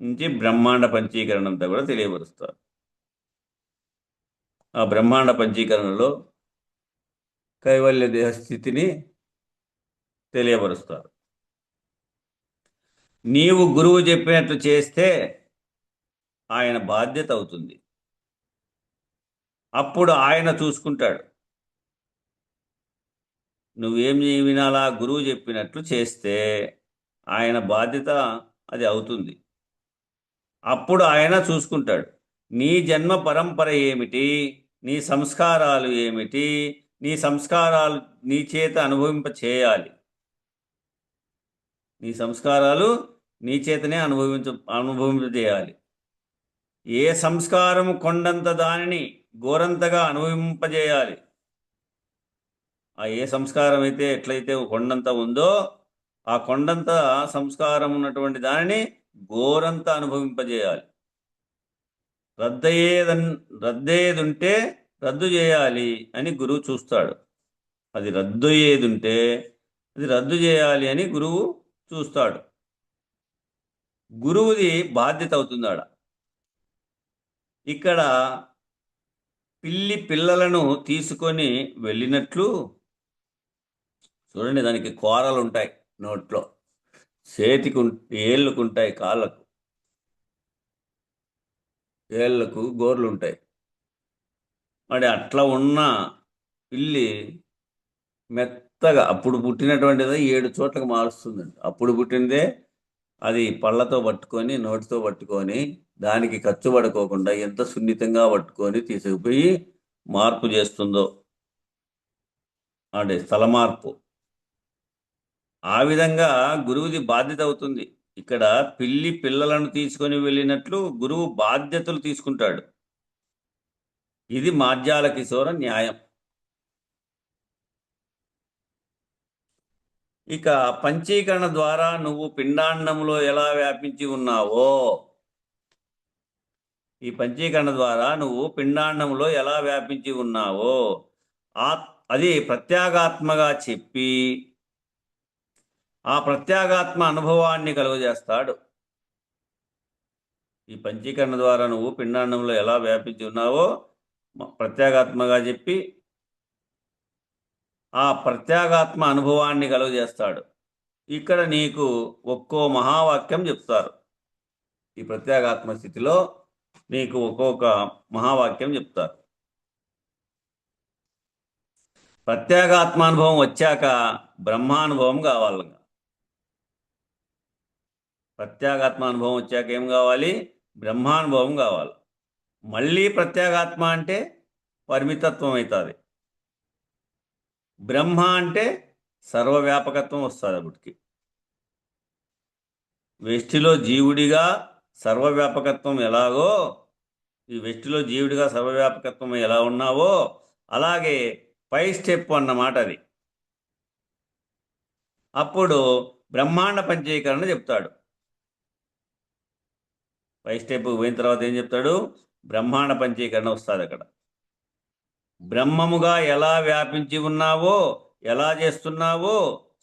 నుంచి బ్రహ్మాండ పంచీకరణ అంతా కూడా తెలియపరుస్తారు. ఆ బ్రహ్మాండ పంచీకరణలో కైవల్య దేహస్థితిని తెలియపరుస్తారు. నీవు గురువు చెప్పినట్లు చేస్తే ఆయన బాధ్యత అవుతుంది. అప్పుడు ఆయన చూసుకుంటాడు. నువ్వేం వినాలా? గురువు చెప్పినట్లు చేస్తే ఆయన బాధ్యత అది అవుతుంది. అప్పుడు ఆయన చూసుకుంటాడు. నీ జన్మ పరంపర ఏమిటి, నీ సంస్కారాలు ఏమిటి, నీ సంస్కారాలు నీ చేత అనుభవింప చేయాలి. నీ సంస్కారాలు నీ చేతనే అనుభవింపజేయాలి. ఏ సంస్కారము కొండంత దానిని గోరంతగా అనుభవింపజేయాలి. ఆ ఏ సంస్కారం అయితే ఎట్లయితే కొండంత ఉందో ఆ కొండంత సంస్కారం ఉన్నటువంటి దానిని గోరంత అనుభవింపజేయాలి. రద్దేదుంటే రద్దు చేయాలి అని గురువు చూస్తాడు. అది రద్దు ఏదుంటే అది రద్దు చేయాలి అని గురువు చూస్తాడు. గురువుది బాధ్యత అవుతుందాడ. ఇక్కడ పిల్లలను తీసుకొని వెళ్ళినట్లు చూడండి, దానికి కోరలు ఉంటాయి నోట్లో, చేతికి ఏళ్ళకుంటాయి, కాళ్ళకు ఏళ్ళకు గోర్లు ఉంటాయి. మరి అట్లా ఉన్న పిల్లి మెత్తగా అప్పుడు పుట్టినటువంటిది 7 చోట్లకు మారుస్తుందండి. అప్పుడు పుట్టినదే అది పళ్ళతో పట్టుకొని నోటితో పట్టుకొని దానికి ఖర్చు పడుకోకుండా ఎంత సున్నితంగా పట్టుకొని తీసుకుపోయి మార్పు చేస్తుందో, అంటే స్థల మార్పు. ఆ విధంగా గురువుది బాధ్యత అవుతుంది. ఇక్కడ పిల్లలను తీసుకొని వెళ్ళినట్లు గురువు బాధ్యతలు తీసుకుంటాడు. ఇది మార్జాల కిశోర న్యాయం. ఇక పంచీకరణ ద్వారా నువ్వు పిండాండంలో ఎలా వ్యాపించి ఉన్నావో, ఈ పంచీకరణ ద్వారా నువ్వు పిండాండంలో ఎలా వ్యాపించి ఉన్నావో అది ప్రత్యేగాత్మగా చెప్పి ఆ ప్రత్యేగాత్మ అనుభవాన్ని కలుగజేస్తాడు. ఈ పంచీకరణ ద్వారా నువ్వు పిండాండంలో ఎలా వ్యాపించి ఉన్నావో ప్రత్యేగాత్మగా చెప్పి ఆ ప్రత్యేగాత్మ అనుభవాన్ని కలుగజేస్తాడు. ఇక్కడ నీకు ఒక్కో మహావాక్యం చెప్తారు. ఈ ప్రత్యేగాత్మ స్థితిలో నీకు ఒక్కొక్క మహావాక్యం చెప్తారు. ప్రత్యేగాత్మానుభవం వచ్చాక బ్రహ్మానుభవం కావాలి. ప్రత్యేగాత్మానుభవం వచ్చాక ఏం కావాలి? బ్రహ్మానుభవం కావాలి. మళ్ళీ ప్రత్యేగాత్మ అంటే పరిమితత్వం అవుతుంది. బ్రహ్మ అంటే సర్వవ్యాపకత్వం వస్తుంది. అప్పటికి వెష్టిలో జీవుడిగా సర్వవ్యాపకత్వం ఎలాగో, ఈ వెష్టిలో జీవుడిగా సర్వవ్యాపకత్వం ఎలా ఉన్నావో అలాగే పై స్టెప్ అన్నమాట అది. అప్పుడు బ్రహ్మాండ పంచీకరణ చెప్తాడు. పై స్టెప్ పోయిన తర్వాత ఏం చెప్తాడు? బ్రహ్మాండ పంచీకరణ వస్తుంది. అక్కడ బ్రహ్మముగా ఎలా వ్యాపించి ఉన్నావో, ఎలా చేస్తున్నావో,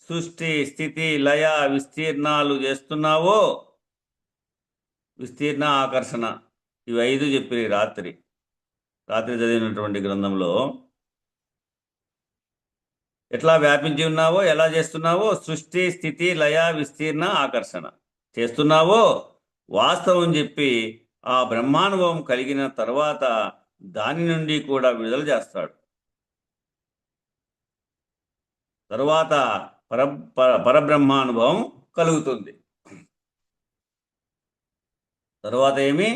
సృష్టి స్థితి లయ విస్తీర్ణాలు చేస్తున్నావో, విస్తీర్ణ ఆకర్షణ ఇవి 5 చెప్పి రాత్రి చదివినటువంటి గ్రంథంలో ఎట్లా వ్యాపించి ఉన్నావో, ఎలా చేస్తున్నావో, సృష్టి స్థితి లయ విస్తీర్ణ ఆకర్షణ చేస్తున్నావో వాస్తవం చెప్పి ఆ బ్రహ్మానుభవం కలిగిన తర్వాత దాని నుండి కూడా విడుదల చేస్తాడు. తరువాత పరబ్రహ్మానుభవం కలుగుతుంది. తరువాత ఏమి?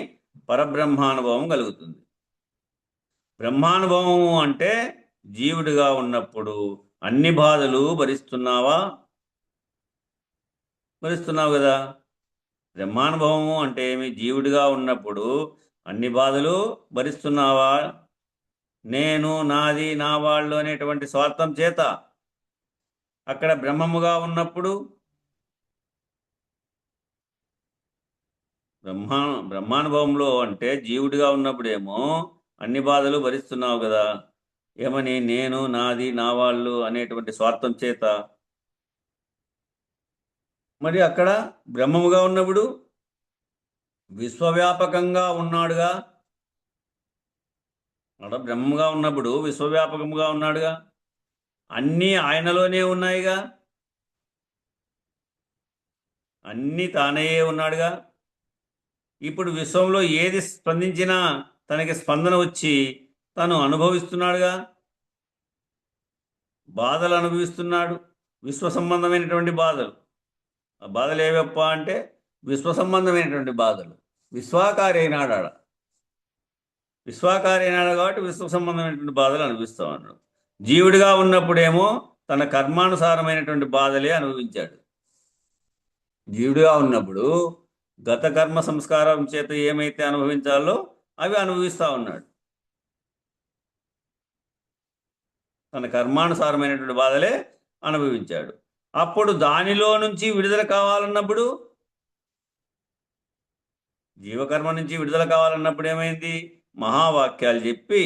పరబ్రహ్మానుభవం కలుగుతుంది. బ్రహ్మానుభవం అంటే జీవుడిగా ఉన్నప్పుడు అన్ని బాధలు భరిస్తున్నావా? భరిస్తున్నావు కదా. బ్రహ్మానుభవము అంటే ఏమి? జీవుడిగా ఉన్నప్పుడు అన్ని బాధలు భరిస్తున్నావా? నేను, నాది, నా వాళ్ళు అనేటువంటి స్వార్థం చేత. అక్కడ బ్రహ్మముగా ఉన్నప్పుడు బ్రహ్మానుభవంలో అంటే జీవుడిగా ఉన్నప్పుడేమో అన్ని బాధలు భరిస్తున్నావు కదా. ఏమని? నేను, నాది, నా వాళ్ళు అనేటువంటి స్వార్థం చేత. మరి అక్కడ బ్రహ్మముగా ఉన్నప్పుడు విశ్వవ్యాపకంగా ఉన్నాడుగా. అక్కడ బ్రహ్మగా ఉన్నప్పుడు విశ్వవ్యాపకముగా ఉన్నాడుగా. అన్నీ ఆయనలోనే ఉన్నాయిగా. అన్నీ తానే ఉన్నాడుగా. ఇప్పుడు విశ్వంలో ఏది స్పందించినా తనకి స్పందన వచ్చి తను అనుభవిస్తున్నాడుగా. బాధలు అనుభవిస్తున్నాడు, విశ్వ సంబంధమైనటువంటి బాధలు. ఆ బాధలు ఏవప్ప అంటే విశ్వ సంబంధమైనటువంటి బాధలు. విశ్వాకారి అయినాడు ఆడ. విశ్వాకారి అయినాడు కాబట్టి విశ్వ సంబంధమైనటువంటి బాధలు అనుభవిస్తూ ఉన్నాడు. జీవుడిగా ఉన్నప్పుడేమో తన కర్మానుసారమైనటువంటి బాధలే అనుభవించాడు. జీవుడిగా ఉన్నప్పుడు గత కర్మ సంస్కారం చేత ఏమైతే అనుభవించాలో అవి అనుభవిస్తూ ఉన్నాడు. తన కర్మానుసారమైనటువంటి బాధలే అనుభవించాడు. అప్పుడు దానిలో నుంచి విడుదల కావాలన్నప్పుడు, జీవకర్మ నుంచి విడుదల కావాలన్నప్పుడు ఏమైంది? మహావాక్యాలు చెప్పి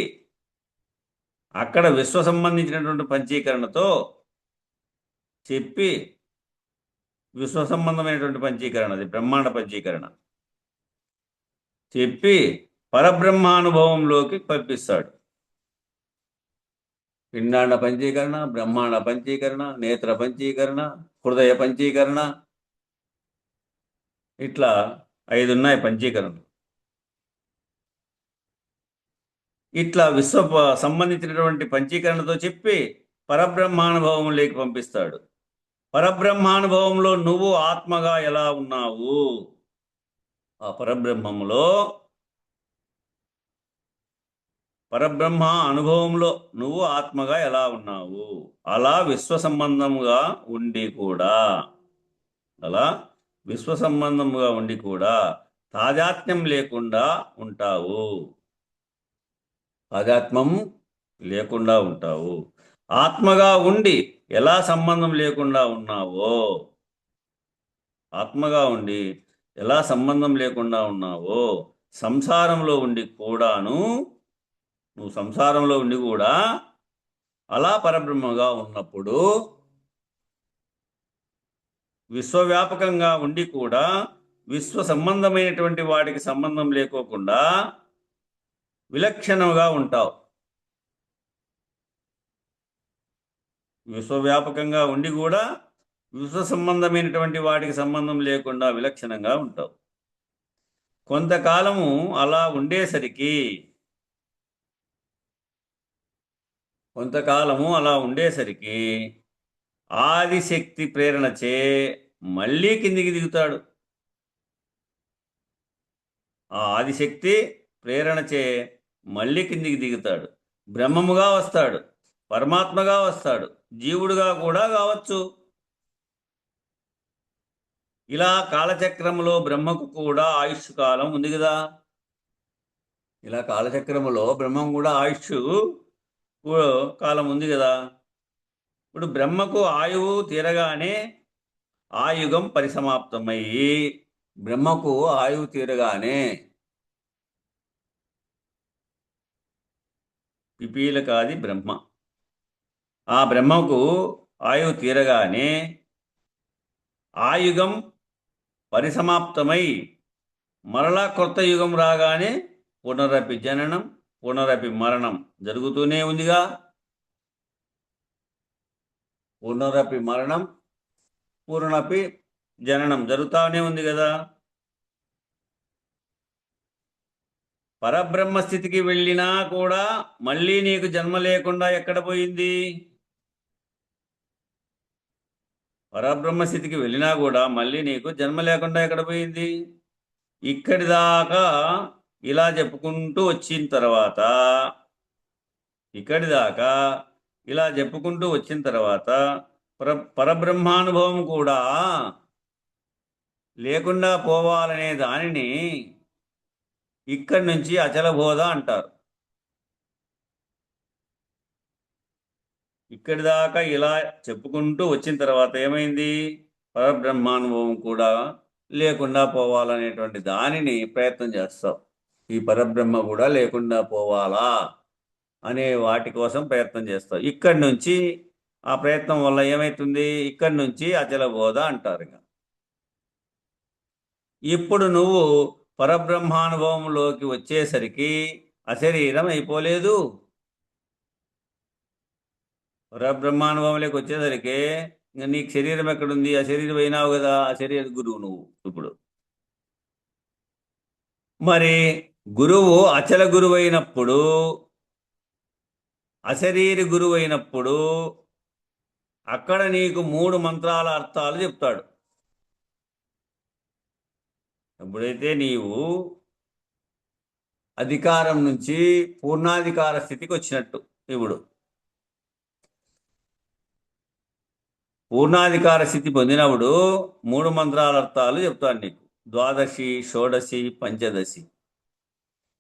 అక్కడ విశ్వ సంబంధించినటువంటి పంచీకరణతో చెప్పి, విశ్వ సంబంధమైనటువంటి పంచీకరణ, అది బ్రహ్మాండ పంచీకరణ చెప్పి పరబ్రహ్మానుభవంలోకి పంపిస్తాడు. పిండాండ పంచీకరణ, బ్రహ్మాండ పంచీకరణ, నేత్ర పంచీకరణ, హృదయ పంచీకరణ, ఇట్లా 5 ఉన్నాయి పంచీకరణలు. ఇట్లా విశ్వ సంబంధించినటువంటి పంచీకరణతో చెప్పి పరబ్రహ్మానుభవంలోకి పంపిస్తాడు. పరబ్రహ్మానుభవంలో నువ్వు ఆత్మగా ఎలా ఉన్నావు? ఆ పరబ్రహ్మంలో, పరబ్రహ్మ అనుభవంలో నువ్వు ఆత్మగా ఎలా ఉన్నావు? అలా విశ్వ సంబంధముగా ఉండి కూడా, అలా విశ్వ సంబంధముగా ఉండి కూడా తాదాత్మ్యం లేకుండా ఉంటావు. ఆధ్యాత్మం లేకుండా ఉంటావు. ఆత్మగా ఉండి ఎలా సంబంధం లేకుండా ఉన్నావో, ఆత్మగా ఉండి ఎలా సంబంధం లేకుండా ఉన్నావో, సంసారంలో ఉండి కూడాను, నువ్వు సంసారంలో ఉండి కూడా అలా పరబ్రహ్మగా ఉన్నప్పుడు, విశ్వవ్యాపకంగా ఉండి కూడా విశ్వ సంబంధమైనటువంటి వాటికి సంబంధం లేకోకుండా విలక్షణంగా ఉంటావు. విశ్వవ్యాపకంగా ఉండి కూడా విశ్వ సంబంధమైనటువంటి వాటికి సంబంధం లేకుండా విలక్షణంగా ఉంటావు. కొంతకాలము అలా ఉండేసరికి ఆదిశక్తి ప్రేరణచే మళ్ళీ కిందికి దిగుతాడు. ఆ ఆదిశక్తి ప్రేరణచే మళ్ళీ కిందికి దిగుతాడు. బ్రహ్మముగా వస్తాడు, పరమాత్మగా వస్తాడు, జీవుడుగా కూడా కావచ్చు. ఇలా కాలచక్రంలో బ్రహ్మకు కూడా ఆయుష్ కాలం ఉంది కదా. ఇలా కాలచక్రములో బ్రహ్మం కూడా ఆయుష్ కాలం ఉంది కదా. ఇప్పుడు బ్రహ్మకు ఆయువు తీరగానే ఆయుగం పరిసమాప్తమయ్యి, బ్రహ్మకు ఆయువు తీరగానే పిపీలకాది బ్రహ్మ, ఆ బ్రహ్మకు ఆయువు తీరగానే ఆయుగం పరిసమాప్తమై మరలా కొత్త యుగం రాగానే పునరపి జననం పునరపి మరణం జరుగుతూనే ఉందిగా. పునరపి మరణం పునరపి జననం జరుగుతూనే ఉంది కదా. పరబ్రహ్మ స్థితికి వెళ్ళినా కూడా మళ్ళీ నీకు జన్మ లేకుండా ఎక్కడ పోయింది? పరబ్రహ్మ స్థితికి వెళ్ళినా కూడా మళ్ళీ నీకు జన్మ లేకుండా ఎక్కడ పోయింది? ఇక్కడి దాకా ఇలా చెప్పుకుంటూ వచ్చిన తర్వాత, పరబ్రహ్మానుభవం కూడా లేకుండా పోవాలనే దానిని ఇక్కడి నుంచి అచలబోధ అంటారు. ఇక్కడి దాకా ఇలా చెప్పుకుంటూ వచ్చిన తర్వాత ఏమైంది? పరబ్రహ్మానుభవం కూడా లేకుండా పోవాలనేటువంటి దానిని ప్రయత్నం చేస్తావు. ఈ పరబ్రహ్మ కూడా లేకుండా పోవాలా అనే వాటి కోసం ప్రయత్నం చేస్తావు. ఇక్కడి నుంచి ఆ ప్రయత్నం వల్ల ఏమవుతుంది? ఇక్కడి నుంచి అచల బోధ అంటారు. ఇప్పుడు నువ్వు పరబ్రహ్మానుభవంలోకి వచ్చేసరికి అశరీరం అయిపోలేదు. పరబ్రహ్మానుభవంలోకి వచ్చేసరికి ఇంకా నీకు శరీరం ఎక్కడుంది? అశరీరం అయినావు కదా, అశరీర గురువు నువ్వు ఇప్పుడు. మరి గురువు అచల గురువు అయినప్పుడు, అశరీరి గురువు అయినప్పుడు అక్కడ నీకు 3 మంత్రాల అర్థాలు చెప్తాడు. ఎప్పుడైతే నీవు అధికారం నుంచి పూర్ణాధికార స్థితికి వచ్చినట్టు, ఇప్పుడు పూర్ణాధికార స్థితి పొందినప్పుడు 3 మంత్రాల అర్థాలు చెప్తాను నీకు. ద్వాదశి, షోడశి, పంచదశి.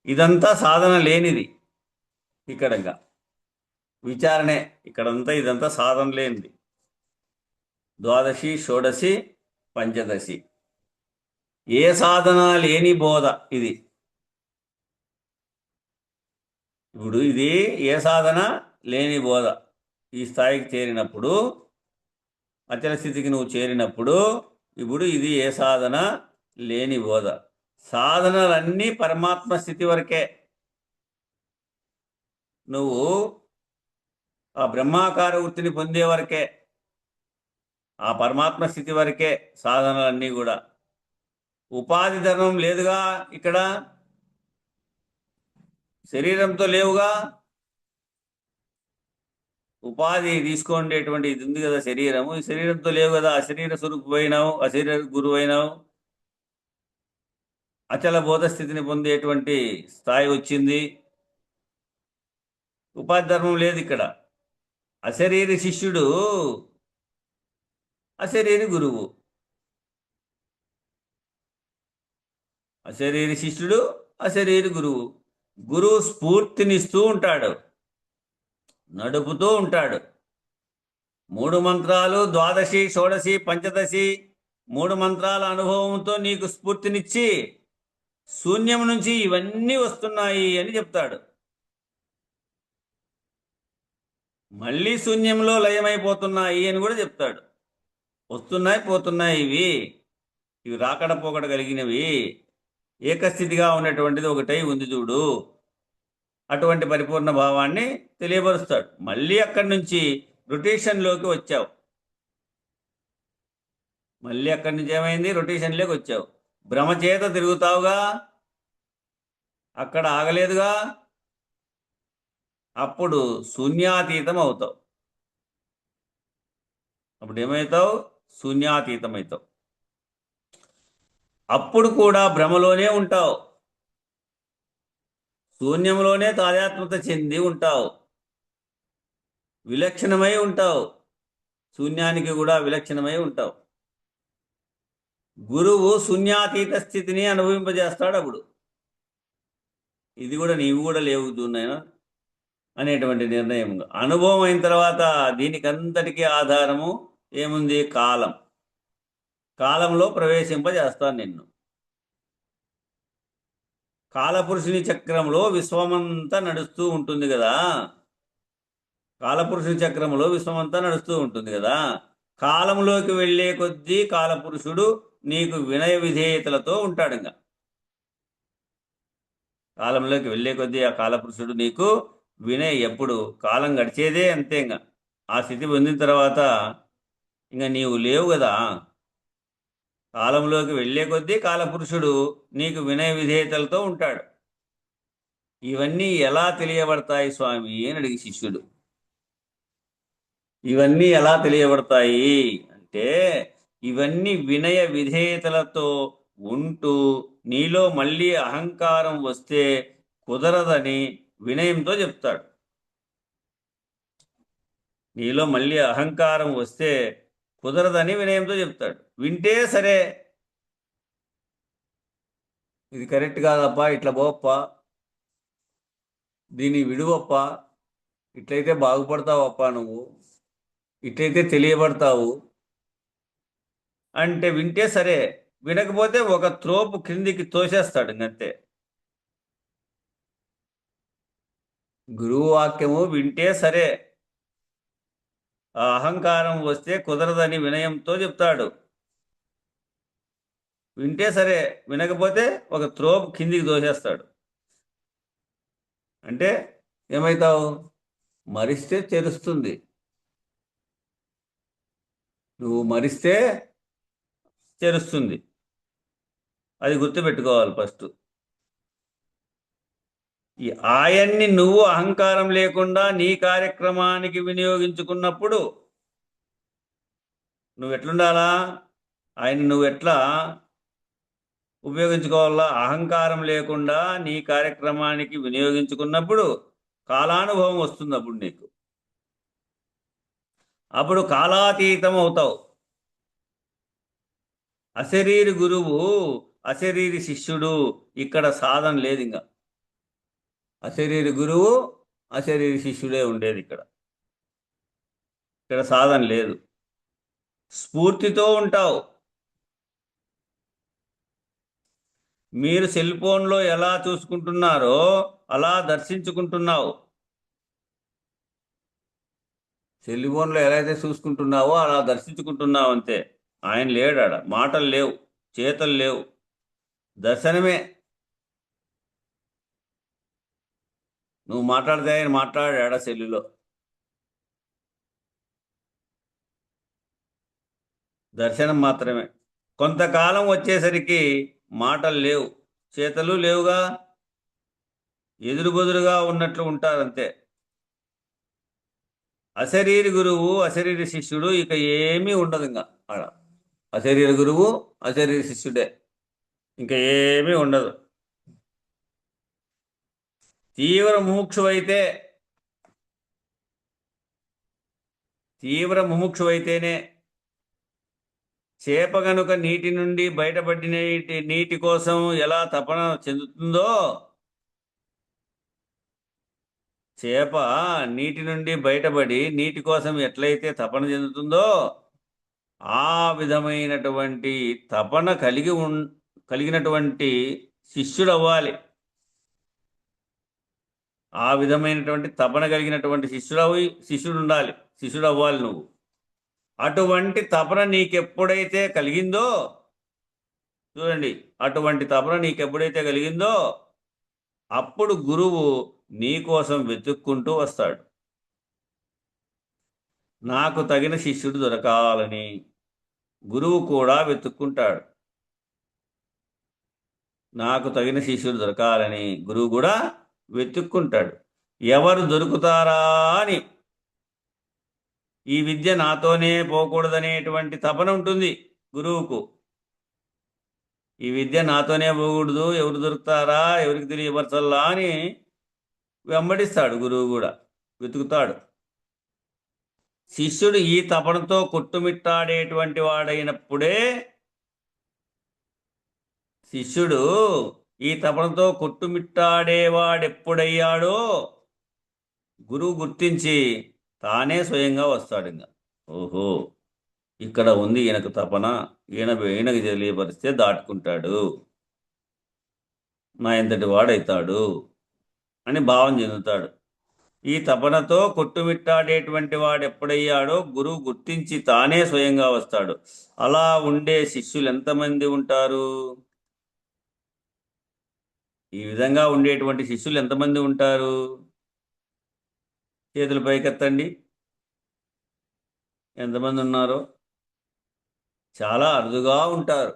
ఇదంతా సాధన లేనిది. ఇక్కడంగా విచారణే. ఇదంతా సాధన లేనిది. ద్వాదశి, షోడశి, పంచదశి. ఏ సాధన లేని బోధ ఇది. ఇప్పుడు ఇది ఏ సాధన లేని బోధ. ఈ స్థాయికి చేరినప్పుడు, అచల స్థితికి నువ్వు చేరినప్పుడు, ఇప్పుడు ఇది ఏ సాధన లేని బోధ. సాధనలన్నీ పరమాత్మ స్థితి వరకే. నువ్వు ఆ బ్రహ్మాకార వృత్తిని పొందే వరకే, ఆ పరమాత్మ స్థితి వరకే సాధనలన్నీ కూడా. ఉపాధి ధర్మం లేదుగా ఇక్కడ, శరీరంతో లేవుగా. ఉపాధి తీసుకునేటువంటి ఇది ఉంది కదా శరీరము, ఈ శరీరంతో లేవు కదా. అశరీర స్వరూపమైనావు, అశరీర గురువు అయినావు, అచల బోధ స్థితిని పొందేటువంటి స్థాయి వచ్చింది. ఉపాధి ధర్మం లేదు ఇక్కడ. అశరీరి శిష్యుడు, అశరీరి గురువు. అశరీరి శిష్యుడు, అశరీరి గురువు. గురువు స్ఫూర్తినిస్తూ ఉంటాడు, నడుపుతూ ఉంటాడు. 3 మంత్రాలు, ద్వాదశి, షోడశి, పంచదశి, 3 మంత్రాల అనుభవంతో నీకు స్ఫూర్తినిచ్చి శూన్యం నుంచి ఇవన్నీ వస్తున్నాయి అని చెప్తాడు. మళ్ళీ శూన్యంలో లయమైపోతున్నాయి అని కూడా చెప్తాడు. వస్తున్నాయి, పోతున్నాయి, ఇవి రాకడ పోకడ కలిగినవి, ఏకస్థితిగా ఉన్నటువంటిది ఒకటై ఉంది చూడు, అటువంటి పరిపూర్ణ భావాన్ని తెలియపరుస్తాడు. మళ్ళీ అక్కడి నుంచి రొటేషన్లోకి వచ్చావు. మళ్ళీ అక్కడి నుంచి ఏమైంది? రొటేషన్లోకి వచ్చావు. భ్రమచేత తిరుగుతావుగా, అక్కడ ఆగలేదుగా, అప్పుడు శూన్యాతీతం అవుతావు. అప్పుడు ఏమవుతావు? శూన్యాతీతం అవుతావు. అప్పుడు కూడా భ్రమలోనే ఉంటావు, శూన్యంలోనే తాదాత్మ్యత చెంది ఉంటావు, విలక్షణమై ఉంటావు, శూన్యానికి కూడా విలక్షణమై ఉంటావు. గురువు శూన్యాతీత స్థితిని అనుభవింపజేస్తాడు. అప్పుడు ఇది కూడా నీవు కూడా లేవుతున్నాయన అనేటువంటి నిర్ణయం. అనుభవం అయిన తర్వాత దీనికంతటికీ ఆధారము ఏముంది? కాలం. కాలంలో ప్రవేశింపజేస్తాను నిన్ను. కాలపురుషుని చక్రంలో విశ్వమంతా నడుస్తూ ఉంటుంది కదా, కాలపురుషుని చక్రంలో విశ్వమంతా నడుస్తూ ఉంటుంది కదా. కాలంలోకి వెళ్ళే కొద్దీ కాలపురుషుడు నీకు వినయ విధేయతలతో ఉంటాడు. ఇంకా కాలంలోకి వెళ్ళే కొద్దీ ఆ కాలపురుషుడు నీకు ఎప్పుడు కాలం గడిచేదే అంతే. ఇంకా ఆ స్థితి పొందిన తర్వాత ఇంకా నీవు లేవు కదా. కాలంలోకి వెళ్ళే కొద్దీ కాలపురుషుడు నీకు వినయ విధేయతలతో ఉంటాడు. ఇవన్నీ ఎలా తెలియబడతాయి స్వామి అని అడిగి శిష్యుడు. ఇవన్నీ ఎలా తెలియబడతాయి అంటే, ఇవన్నీ వినయ విధేయతలతో ఉంటూ నీలో మళ్ళీ అహంకారం వస్తే కుదరదని వినయంతో చెప్తాడు. నీలో మళ్ళీ అహంకారం వస్తే కుదరదని వినయంతో చెప్తాడు. వింటే సరే, ఇది కరెక్ట్ కాదప్పా, ఇట్లా పోప్పా, దీన్ని విడువప్పా, ఇట్లయితే బాగుపడతావప్పా, నువ్వు ఇట్లయితే తెలియబడతావు అంటే వింటే సరే, వినకపోతే ఒక త్రోపు క్రిందికి తోసేస్తాడు. ఇంకంతే. గురువు వాక్యము వింటే సరే, ఆ అహంకారం వస్తే కుదరదని వినయంతో చెప్తాడు. వింటే సరే, వినకపోతే ఒక త్రోపు కిందికి తోసేస్తాడు. అంటే ఏమవుతావు? మరిస్తే తెరుస్తుంది. నువ్వు మరిస్తే తెరుస్తుంది. అది గుర్తుపెట్టుకోవాలి ఫస్ట్. ఈ ఆయన్ని నువ్వు అహంకారం లేకుండా నీ కార్యక్రమానికి వినియోగించుకున్నప్పుడు నువ్వు ఎట్లుండాలా? ఆయన నువ్వు ఎట్లా ఉపయోగించుకోవాలా? అహంకారం లేకుండా నీ కార్యక్రమానికి వినియోగించుకున్నప్పుడు కాలానుభవం వస్తుంది. అప్పుడు నీకు అప్పుడు కాలాతీతం అవుతావు. అశరీరి గురువు, అశరీరి శిష్యుడు, ఇక్కడ సాధన లేదు. ఇంకా అశరీరి గురువు, అశరీరి శిష్యుడే ఉండేది. ఇక్కడ సాధన లేదు. స్ఫూర్తితో ఉంటావు. మీరు సెల్ ఫోన్లో ఎలా చూసుకుంటున్నారో అలా దర్శించుకుంటున్నావు. సెల్ ఫోన్లో ఎలా అయితే చూసుకుంటున్నావో అలా దర్శించుకుంటున్నావు అంతే. ఆయన లేడాడ. మాటలు లేవు, చేతలు లేవు, దర్శనమే. నువ్వు మాట్లాడితే ఆయన మాట్లాడాడా సెల్లులో? దర్శనం మాత్రమే. కొంతకాలం వచ్చేసరికి మాటలు లేవు, చేతలు లేవుగా, ఎదురుబొదురుగా ఉన్నట్లు ఉంటారంతే. అశరీరి గురువు, అశరీరి శిష్యుడు, ఇక ఏమీ ఉండదు. ఇంకా ఆడ అశరీర గురువు, అశరీర శిష్యుడే, ఇంకా ఏమీ ఉండదు. తీవ్ర ముముక్షువైతేనే చేప గనుక నీటి నుండి బయటపడిన నీటి కోసం ఎలా తపన చెందుతుందో చేప నీటి నుండి బయటపడి నీటి కోసం ఎట్లయితే తపన చెందుతుందో ఆ విధమైనటువంటి తపన కలిగినటువంటి శిష్యుడు అవ్వాలి. ఆ విధమైనటువంటి తపన కలిగినటువంటి శిష్యుడు ఉండాలి, శిష్యుడు అవ్వాలి నువ్వు. అటువంటి తపన నీకెప్పుడైతే కలిగిందో, చూడండి, అటువంటి తపన నీకెప్పుడైతే కలిగిందో అప్పుడు గురువు నీ కోసం వెతుక్కుంటూ వస్తాడు. నాకు తగిన శిష్యుడు దొరకాలని గురువు కూడా వెతుక్కుంటాడు. నాకు తగిన శిష్యుడు దొరకాలని గురువు కూడా వెతుక్కుంటాడు. ఎవరు దొరుకుతారా అని, ఈ విద్య నాతోనే పోకూడదనేటువంటి తపన ఉంటుంది గురువుకు. ఈ విద్య నాతోనే పోకూడదు, ఎవరు దొరుకుతారా, ఎవరికి తెలియపరచల్లా అని వెంబడిస్తాడు గురువు కూడా, వెతుకుతాడు. శిష్యుడు ఈ తపనతో కొట్టుమిట్టాడేటువంటి వాడైనప్పుడే, శిష్యుడు ఈ తపనతో కొట్టుమిట్టాడేవాడెప్పుడయ్యాడో గురువు గుర్తించి తానే స్వయంగా వస్తాడు. ఇంకా ఓహో, ఇక్కడ ఉంది ఈయనకు తపన, ఈయనకు తెలియపరిస్తే దాటుకుంటాడు, నా ఎంతటి వాడైతాడు అని భావం చెందుతాడు. ఈ తపనతో కొట్టుమిట్టాడేటువంటి వాడు ఎప్పుడయ్యాడో గురువు గుర్తించి తానే స్వయంగా వస్తాడు. అలా ఉండే శిష్యులు ఎంతమంది ఉంటారు? ఈ విధంగా ఉండేటువంటి శిష్యులు ఎంతమంది ఉంటారు? చేతులు పైకెత్తండి, ఎంతమంది ఉన్నారో. చాలా అరుదుగా ఉంటారు,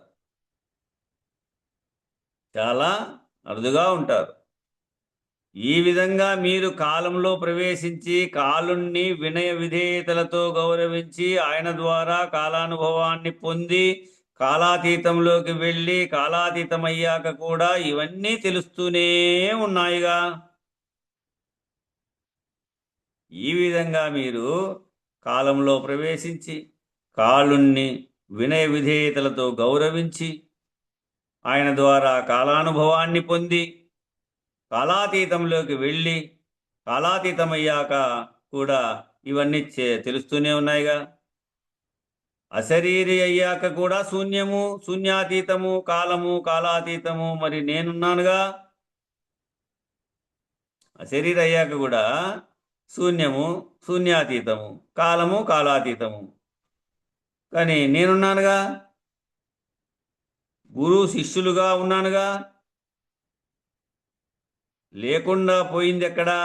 చాలా అరుదుగా ఉంటారు. ఈ విధంగా మీరు కాలంలో ప్రవేశించి కాలుణ్ణి వినయ విధేయతలతో గౌరవించి ఆయన ద్వారా కాలానుభవాన్ని పొంది కాలాతీతంలోకి వెళ్ళి కాలాతీతమయ్యాక కూడా ఇవన్నీ తెలుస్తూనే ఉన్నాయిగా. ఈ విధంగా మీరు కాలంలో ప్రవేశించి కాలుణ్ణి వినయ విధేయతలతో గౌరవించి ఆయన ద్వారా కాలానుభవాన్ని పొంది కాలాతీతంలోకి వెళ్ళి కాలాతీతమయ్యాక కూడా ఇవన్నీ తెలుస్తూనే ఉన్నాయిగా. అశరీరి అయ్యాక కూడా శూన్యము, శూన్యాతీతము, కాలము, కాలాతీతము మరి నేనున్నానుగా. అశరీరి అయ్యాక కూడా శూన్యము, శూన్యాతీతము, కాలము, కాలాతీతము, కానీ నేనున్నానుగా. గురు శిష్యులుగా ఉన్నానుగా. లేకుండా పోయింది ఎక్కడా?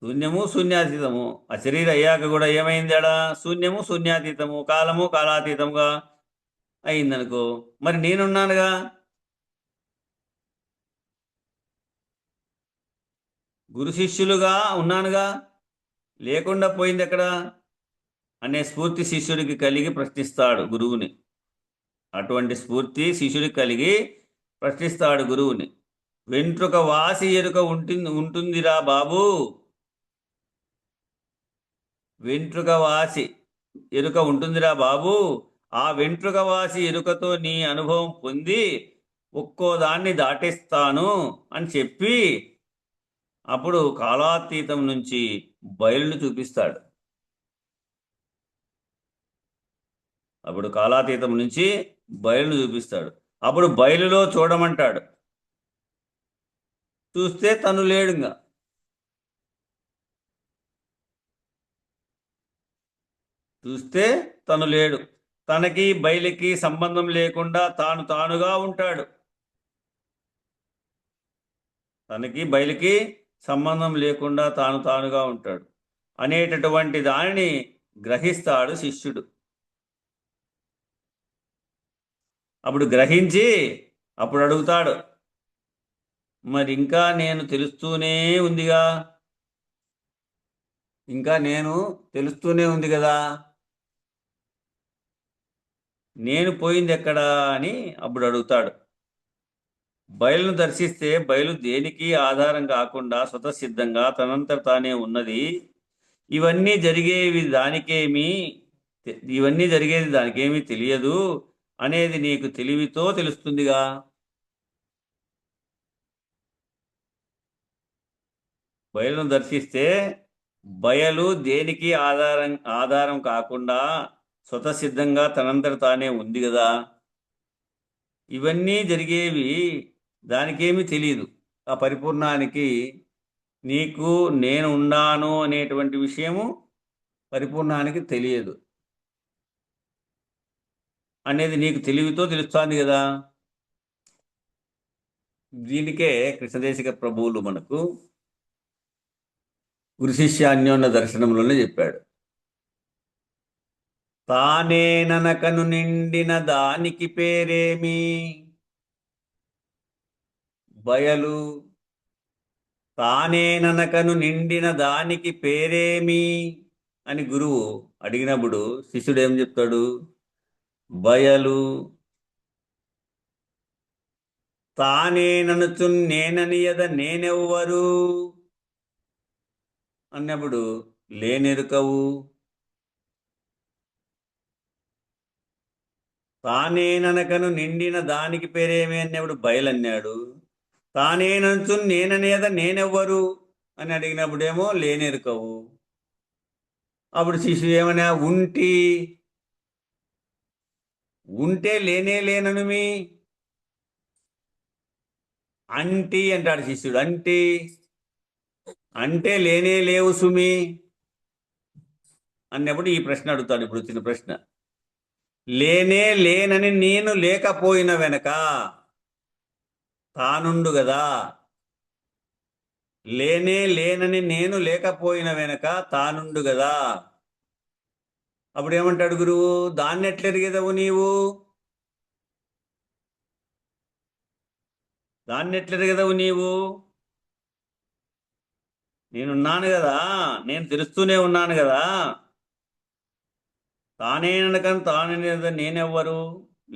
శూన్యము, శూన్యాతీతము. అశరీర అయ్యాక కూడా ఏమైంది అడా? శూన్యము, శూన్యాతీతము, కాలము, కాలాతీతముగా అయిందనుకో, మరి నేనున్నానుగా. గురు శిష్యులుగా ఉన్నానుగా, లేకుండా పోయింది ఎక్కడ అనే స్ఫూర్తి శిష్యుడికి కలిగి ప్రశ్నిస్తాడు గురువుని. అటువంటి స్ఫూర్తి శిష్యుడికి కలిగి ప్రశ్నిస్తాడు గురువుని. వెంట్రుక వాసి ఎరుక ఉంటుందిరా బాబు, వెంట్రుక వాసి ఎరుక ఉంటుందిరా బాబు. ఆ వెంట్రుక వాసి ఎరుకతో నీ అనుభవం పొంది ఒక్కో దాన్ని దాటిస్తాను అని చెప్పి అప్పుడు కాలాతీతం నుంచి బయలును చూపిస్తాడు. అప్పుడు కాలాతీతం నుంచి బయలును చూపిస్తాడు. అప్పుడు బయలులో చూడమంటాడు. చూస్తే తను లేడుగా. చూస్తే తను లేడు. తనకి బయలుకి సంబంధం లేకుండా తాను తానుగా ఉంటాడు. తనకి బయలుకి సంబంధం లేకుండా తాను తానుగా ఉంటాడు అనేటటువంటి దానిని గ్రహిస్తాడు శిష్యుడు. అప్పుడు గ్రహించి అప్పుడు అడుగుతాడు, మరి ఇంకా నేను తెలుస్తూనే ఉందిగా, ఇంకా నేను తెలుస్తూనే ఉంది కదా, నేను పోయింది ఎక్కడా అని అప్పుడు అడుగుతాడు. బయలును దర్శిస్తే బయలు దేనికి ఆధారం కాకుండా స్వతసిద్ధంగా తనంతట తానే ఉన్నది. ఇవన్నీ జరిగేది దానికేమీ తెలియదు అనేది నీకు తెలివితో తెలుస్తుందిగా. బయలును దర్శిస్తే బయలు దేనికి ఆధారం కాకుండా స్వతసిద్ధంగా తనంతట తానే ఉంది కదా. ఇవన్నీ జరిగేవి దానికేమీ తెలియదు. ఆ పరిపూర్ణానికి నీకు నేను ఉన్నాను అనేటువంటి విషయము పరిపూర్ణానికి తెలియదు అనేది నీకు తెలివితో తెలుస్తోంది కదా. దీనికే కృష్ణదేశిక ప్రభువులు మనకు గురు శిష్యాన్యోన్య దర్శనంలోనే చెప్పాడు. తానే ననకను నిండిన దానికి పేరేమి బయలు. తానే ననకను నిండిన దానికి పేరేమి అని గురువు అడిగినప్పుడు శిష్యుడు ఏం చెప్తాడు? బయలు. తానే ననుచు నేననియద నేనెవ్వరు అన్నప్పుడు లేనెరుకవు. తానే ననకను నిండిన దానికి పేరేమి అన్నప్పుడు బయలన్నాడు. తానే నంచు నేననేద నేనెవ్వరు అని అడిగినప్పుడేమో లేనెరుకవు. అప్పుడు శిష్యుడు ఏమన్నా ఉంటే లేనే లేనను మీ అంటి అంటాడు శిష్యుడు. అంటే లేనే లేవు సుమి అన్నప్పుడు ఈ ప్రశ్న అడుగుతాడు. ఇప్పుడు వచ్చిన ప్రశ్న, లేనే లేనని నేను లేకపోయిన వెనక తానుండు కదా. లేనే లేనని నేను లేకపోయిన వెనక తానుండు కదా. అప్పుడు ఏమంటాడు గురువు? దాన్ని ఎట్లెరిగేదవు నీవు? దాన్ని ఎట్లెరిగేదవు నీవు? నేనున్నాను కదా, నేను తెలుస్తూనే ఉన్నాను కదా. తానేనకని తానే నేనెవ్వరు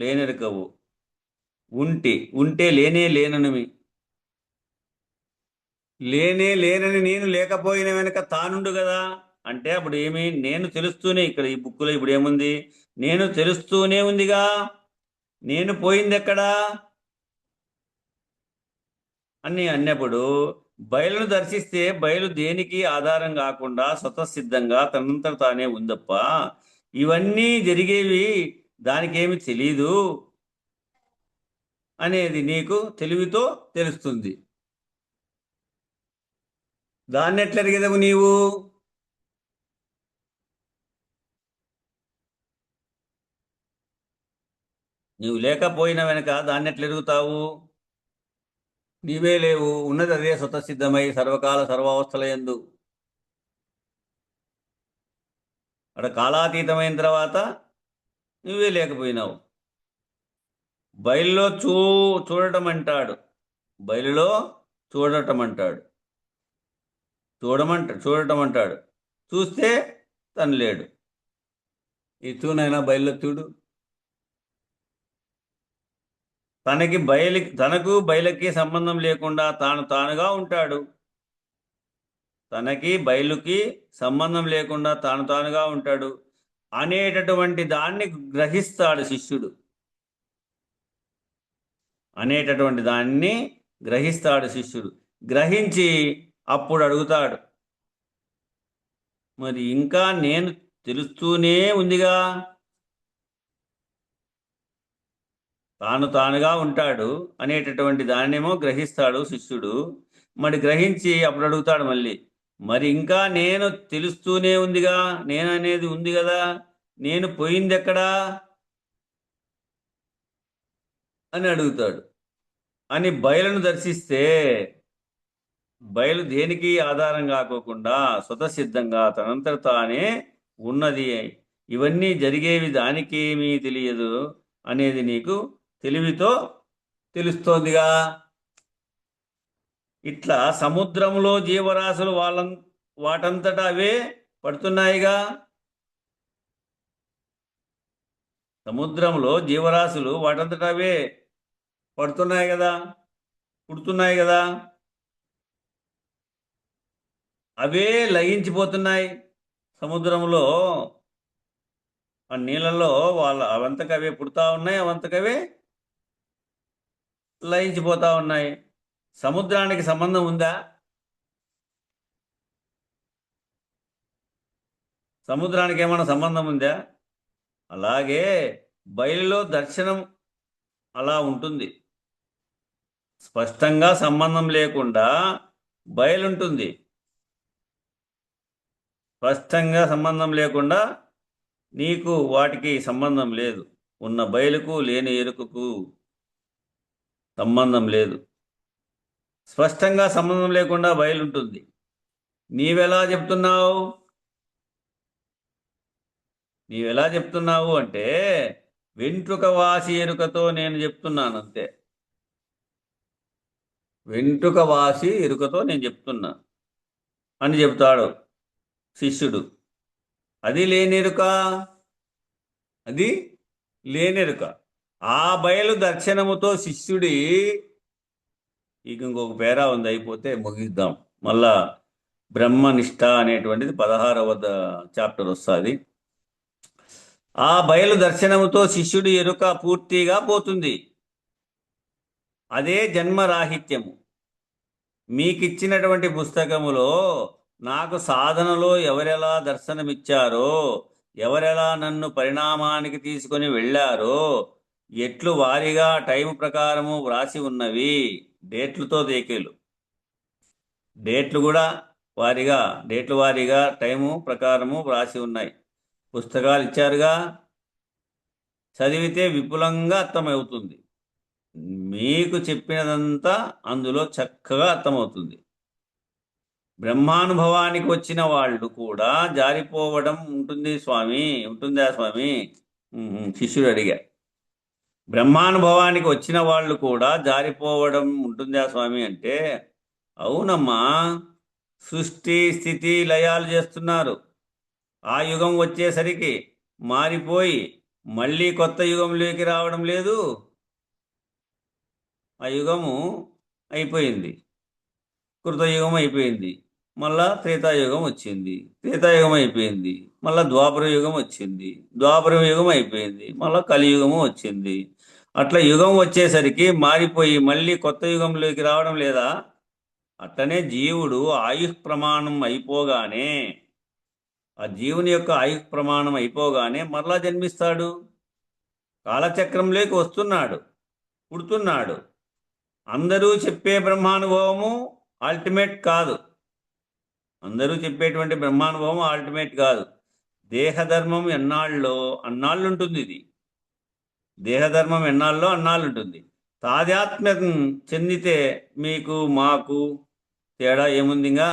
లేనెరకవు. ఉంటే లేనే లేననివి. లేనే లేనని నేను లేకపోయిన వెనక తానుండు కదా అంటే అప్పుడు ఏమి? నేను తెలుస్తూనే, ఇక్కడ ఈ బుక్కులో ఇప్పుడు ఏముంది? నేను తెలుస్తూనే ఉందిగా. నేను పోయింది ఎక్కడా అని అన్నప్పుడు బయలును దర్శిస్తే బయలు దేనికి ఆధారం కాకుండా స్వతసిద్ధంగా తనంతట తానే ఉందప్ప. ఇవన్నీ జరిగేవి దానికేమి తెలీదు అనేది నీకు తెలివితో తెలుస్తుంది. దాన్ని ఎట్లెరిగేదవు నీవు? నీవు లేకపోయిన వెనక దాన్ని ఎట్లెరుగుతావు? నీవే లేవు, ఉన్నది అదే స్వతసిద్ధమై సర్వకాల సర్వావస్థల యందు. అక్కడ కాలాతీతమైన తర్వాత నువ్వే లేకపోయినావు. బయలులో చూడటం అంటాడు. బయలులో చూడటం అంటాడు. చూడటం అంటాడు. చూస్తే తను లేడు. ఈ చూనైనా బయలులో చూడు. తనకు బయలుకి సంబంధం లేకుండా తానుగా ఉంటాడు. తనకి బయలుకి సంబంధం లేకుండా తానుగా ఉంటాడు అనేటటువంటి దాన్ని గ్రహిస్తాడు శిష్యుడు. అనేటటువంటి దాన్ని గ్రహిస్తాడు శిష్యుడు. గ్రహించి అప్పుడు అడుగుతాడు, మరి ఇంకా నేను తెలుస్తూనే ఉందిగా. తానుగా ఉంటాడు అనేటటువంటి దాన్నేమో గ్రహిస్తాడు శిష్యుడు. మరి గ్రహించి అప్పుడు అడుగుతాడు మళ్ళీ, మరి ఇంకా నేను తెలుస్తూనే ఉందిగా, నేను అనేది ఉంది కదా, నేను పోయింది ఎక్కడా అని అడుగుతాడు. అని బయలును దర్శిస్తే బయలు దేనికి ఆధారం కాకోకుండా స్వతసిద్ధంగా తనంతట తానే ఉన్నది. ఇవన్నీ జరిగేవి దానికేమీ తెలియదు అనేది నీకు తెలివితో తెలుస్తోందిగా. ఇట్లా సముద్రంలో జీవరాశులు వాటంతటా అవే పడుతున్నాయిగా. సముద్రంలో జీవరాశులు వాటంతటా అవే పడుతున్నాయి కదా, పుడుతున్నాయి కదా. అవే లయించిపోతున్నాయి సముద్రంలో. ఆ నీళ్ళల్లో అవంతకవే పుడతా ఉన్నాయి, అవంతకవే లయించిపోతా ఉన్నాయి. సముద్రానికి సంబంధం ఉందా? సముద్రానికి ఏమైనా సంబంధం ఉందా? అలాగే బయలులో దర్శనం అలా ఉంటుంది. స్పష్టంగా సంబంధం లేకుండా బయలుంటుంది. స్పష్టంగా సంబంధం లేకుండా నీకు వాటికి సంబంధం లేదు. ఉన్న బయలుకు లేని ఎరుకకు సంబంధం లేదు. స్పష్టంగా సంబంధం లేకుండా బయలుంటుంది. నీవెలా చెప్తున్నావు? నీవెలా చెప్తున్నావు అంటే వెంట్రుక వాసి ఎరుకతో నేను చెప్తున్నాను అంతే. వెంట్రుక వాసి ఎరుకతో నేను చెప్తున్నా అని చెప్తాడు శిష్యుడు. అది లేనెరుక, అది లేనెరుక. ఆ బయలు దర్శనముతో శిష్యుడి, ఇంకొక పేరా ఉంది, అయిపోతే ముగిద్దాం. మళ్ళా బ్రహ్మనిష్ట అనేటువంటిది 16వ చాప్టర్ వస్తుంది. ఆ బయలు దర్శనముతో శిష్యుడి ఎరుక పూర్తిగా పోతుంది. అదే జన్మరాహిత్యము. మీకిచ్చినటువంటి పుస్తకములో నాకు సాధనలో ఎవరెలా దర్శనమిచ్చారో, ఎవరెలా నన్ను పరిణామానికి తీసుకొని వెళ్ళారో, ఎట్లు వారిగా టైం ప్రకారము వ్రాసి ఉన్నవి. డేట్లతో దేకేలు, డేట్లు కూడా వారిగా, డేట్లు వారీగా టైము ప్రకారము వ్రాసి ఉన్నాయి. పుస్తకాలు ఇచ్చారుగా, చదివితే విపులంగా అర్థమవుతుంది. మీకు చెప్పినదంతా అందులో చక్కగా అర్థమవుతుంది. బ్రహ్మానుభవానికి వచ్చిన వాళ్ళు కూడా జారిపోవడం ఉంటుంది స్వామి, ఉంటుందా స్వామి? శిష్యుడు అడిగా. బ్రహ్మానుభవానికి వచ్చిన వాళ్ళు కూడా జారిపోవడం ఉంటుందా స్వామి అంటే, అవునమ్మా, సృష్టి స్థితి లయాలు చేస్తున్నారు. ఆ యుగం వచ్చేసరికి మారిపోయి మళ్ళీ కొత్త యుగంలోకి రావడం లేదు. ఆ యుగము అయిపోయింది, కృతయుగం అయిపోయింది, మళ్ళా త్రేతాయుగం వచ్చింది, త్రేతాయుగం అయిపోయింది, మళ్ళా ద్వాపర యుగం వచ్చింది, ద్వాపర యుగం అయిపోయింది, మళ్ళా కలియుగము వచ్చింది. అట్లా యుగం వచ్చేసరికి మారిపోయి మళ్ళీ కొత్త యుగంలోకి రావడం లేదా? అట్లనే జీవుడు ఆయుః ప్రమాణం అయిపోగానే, ఆ జీవుని యొక్క ఆయుః ప్రమాణం అయిపోగానే మరలా జన్మిస్తాడు. కాలచక్రంలోకి వస్తున్నాడు, పుడుతున్నాడు. అందరూ చెప్పే బ్రహ్మానుభవము అల్టిమేట్ కాదు. అందరూ చెప్పేటువంటి బ్రహ్మానుభవం అల్టిమేట్ కాదు. దేహధర్మం ఎన్నాళ్ళలో అన్నాళ్ళు ఉంటుంది. ఇది దేహధర్మం ఎన్నాళ్ళలో అన్నాళ్ళు ఉంటుంది. తాదాత్మ్యం చెందితే మీకు మాకు తేడా ఏముందిగా?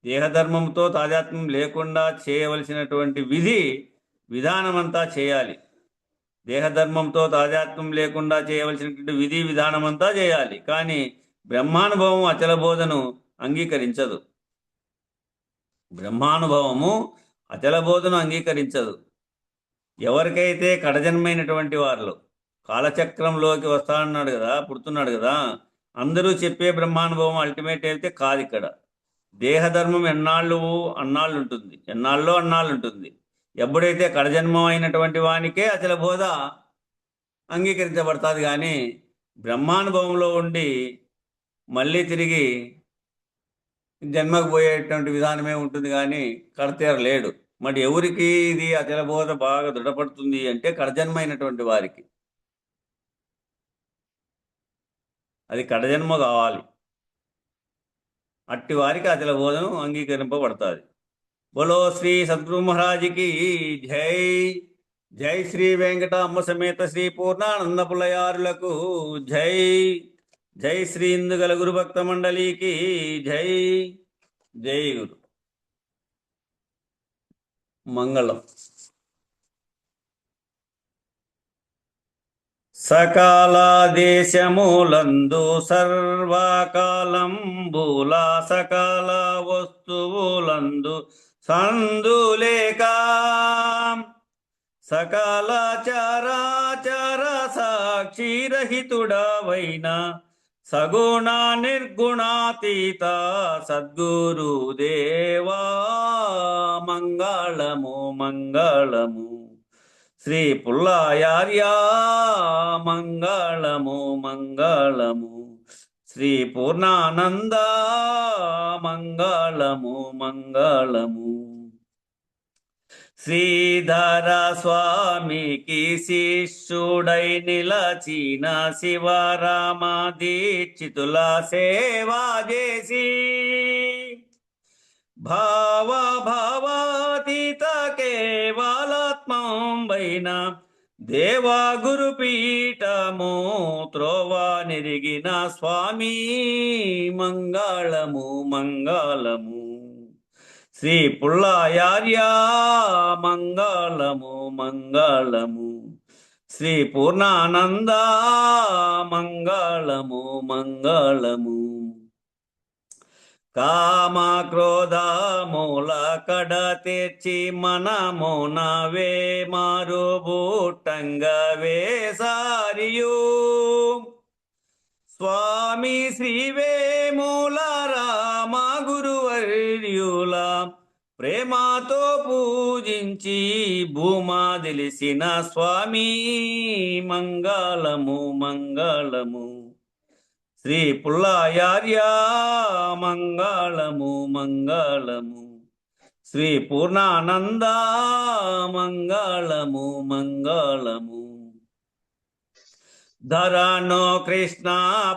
దేహధర్మంతో తాదాత్మ్యం లేకుండా చేయవలసినటువంటి విధానమంతా చేయాలి. దేహధర్మంతో తాదాత్మ్యం లేకుండా చేయవలసినటువంటి విధి విధానమంతా చేయాలి. కానీ బ్రహ్మానుభవం అచల బోధను అంగీకరించదు. బ్రహ్మానుభవము అచల బోధను అంగీకరించదు. ఎవరికైతే కడజన్మైనటువంటి వారిలో కాలచక్రంలోకి వస్తానన్నాడు కదా, పుడుతున్నాడు కదా, అందరూ చెప్పే బ్రహ్మానుభవం అల్టిమేట్ అయితే కాదు. ఇక్కడ దేహధర్మం అన్నాళ్ళు ఉంటుంది, ఎన్నాళ్ళలో అన్నాళ్ళు ఉంటుంది. ఎప్పుడైతే కడజన్మం అయినటువంటి వానికే అచల బోధ అంగీకరించబడుతుంది. కానీ బ్రహ్మానుభవంలో ఉండి మళ్ళీ తిరిగి జన్మకు పోయేటువంటి విధానమే ఉంటుంది, కానీ కడతేర లేడు. మరి ఎవరికి ఇది అచల బోధ బాగా దృఢపడుతుంది అంటే కడజన్మ అయినటువంటి వారికి. అది కడజన్మ కావాలి, అట్టి వారికి అచల బోధను అంగీకరింపబడుతుంది. బోలో శ్రీ సద్గురు మహారాజుకి జై. జై శ్రీ వెంకటాంబ సమేత శ్రీ పూర్ణానంద పులయారులకు జై. జై శ్రీ ఇందుగల గురు భక్త మండలికి జై. జై గురు. మంగళం. సకాల దేశములందు సర్వకాలంబుల సకాల వస్తువులందు సందులేక సకాల చరాచర సాక్షిరహితుడవైన సగుణ నిర్గుణాతీత సద్గురుదేవా మంగళము మంగళము. శ్రీ పుల్లాయార్యా మంగళము మంగళము. శ్రీ పూర్ణానంద మంగళము మంగళము. శ్రీధర స్వామికి శిష్యుడై నిలచిన శివరామ దీక్షితుల సేవా చేసి భావాతీత కేవలాత్మం వైన దేవా గురుపీఠము త్రోవా నెరిగిన స్వామి మంగళము మంగళము. శ్రీ పుల్లాయార్య మంగళము మంగళము. శ్రీ పూర్ణానంద మంగళము మంగళము. కామ క్రోధ మూల కడ తెచ్చి మనమునవే మారు బూట్టంగ వేసారియు స్వామి శ్రీ వేమూల రామ గురువర్యుల ప్రేమతో పూజించి భూమా తెలిసిన స్వామి మంగళము మంగళము. శ్రీ పుల్లాయార్య మంగళము మంగళము. శ్రీ పూర్ణానంద మంగళము మంగళము. ధరణో కృష్ణ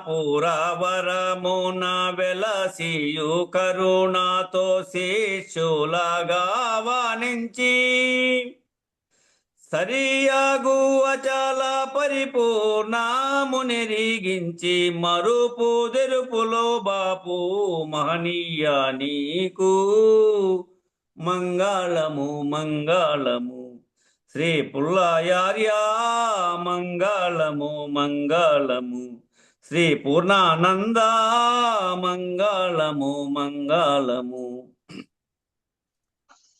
పురవరమున వెలసియు కరుణతో శిష్యులగా వానించి సరియగు అచల పరిపూర్ణమునిరిగించి మరుపు తెరుపులో బాపు మహనీయ నీకు మంగళము మంగళము. శ్రీ పుల్లాయార్య మంగళము మంగళము. శ్రీ పూర్ణానంద మంగళము మంగళము.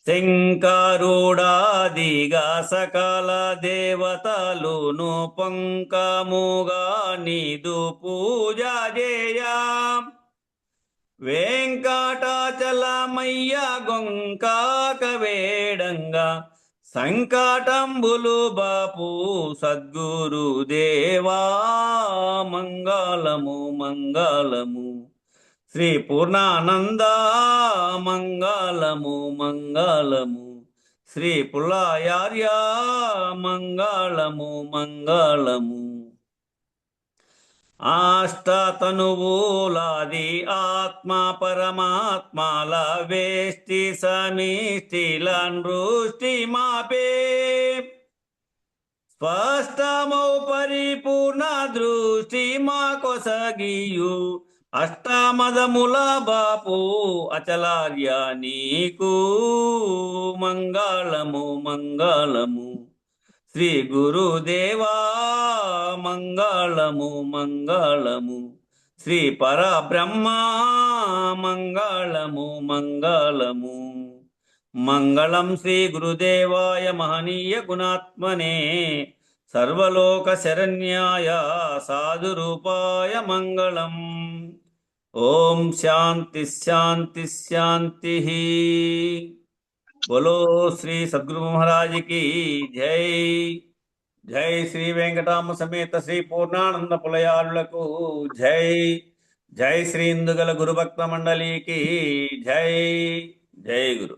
శంకరుడాదిగా సకల దేవతలును పంకముగా నీదు పూజ చేయా వెంకటాచలమయ్య గొంకాక వేడంగా సంకటంబులు బాపు సద్గురు దేవా మంగళము మంగళము. శ్రీ పూర్ణానంద మంగళము మంగళము. శ్రీ పుల్లాయార్య మంగళము మంగళము. అష్టతనువులాది ఆత్మ పరమాత్మల వేష్టి సమిష్టిల నృష్టి మాపే స్పష్టమౌ పరిపూర్ణ దృష్టి మా కొసగియు అష్టమదముల బాపు అచలార్య నీకు మంగళము మంగళము. శ్రీ గురుదేవా మంగళము మంగళము. శ్రీ పరబ్రహ్మ మంగళము మంగళము. మంగళం శ్రీ గురుదేవాయ మహనీయ గుణాత్మనే సర్వలోక శరణ్యాయ సాధురూపాయ మంగళం. ఓం శాంతి శాంతి శాంతి. बोलो श्री सद्गुरु महाराज की जय. जय श्री वेंकटाम समेत श्री पूर्णानंद पुलयाळुలకు जय. जय श्री इंदुगल गुरुभक्त मंडली की जय. जय गुरु.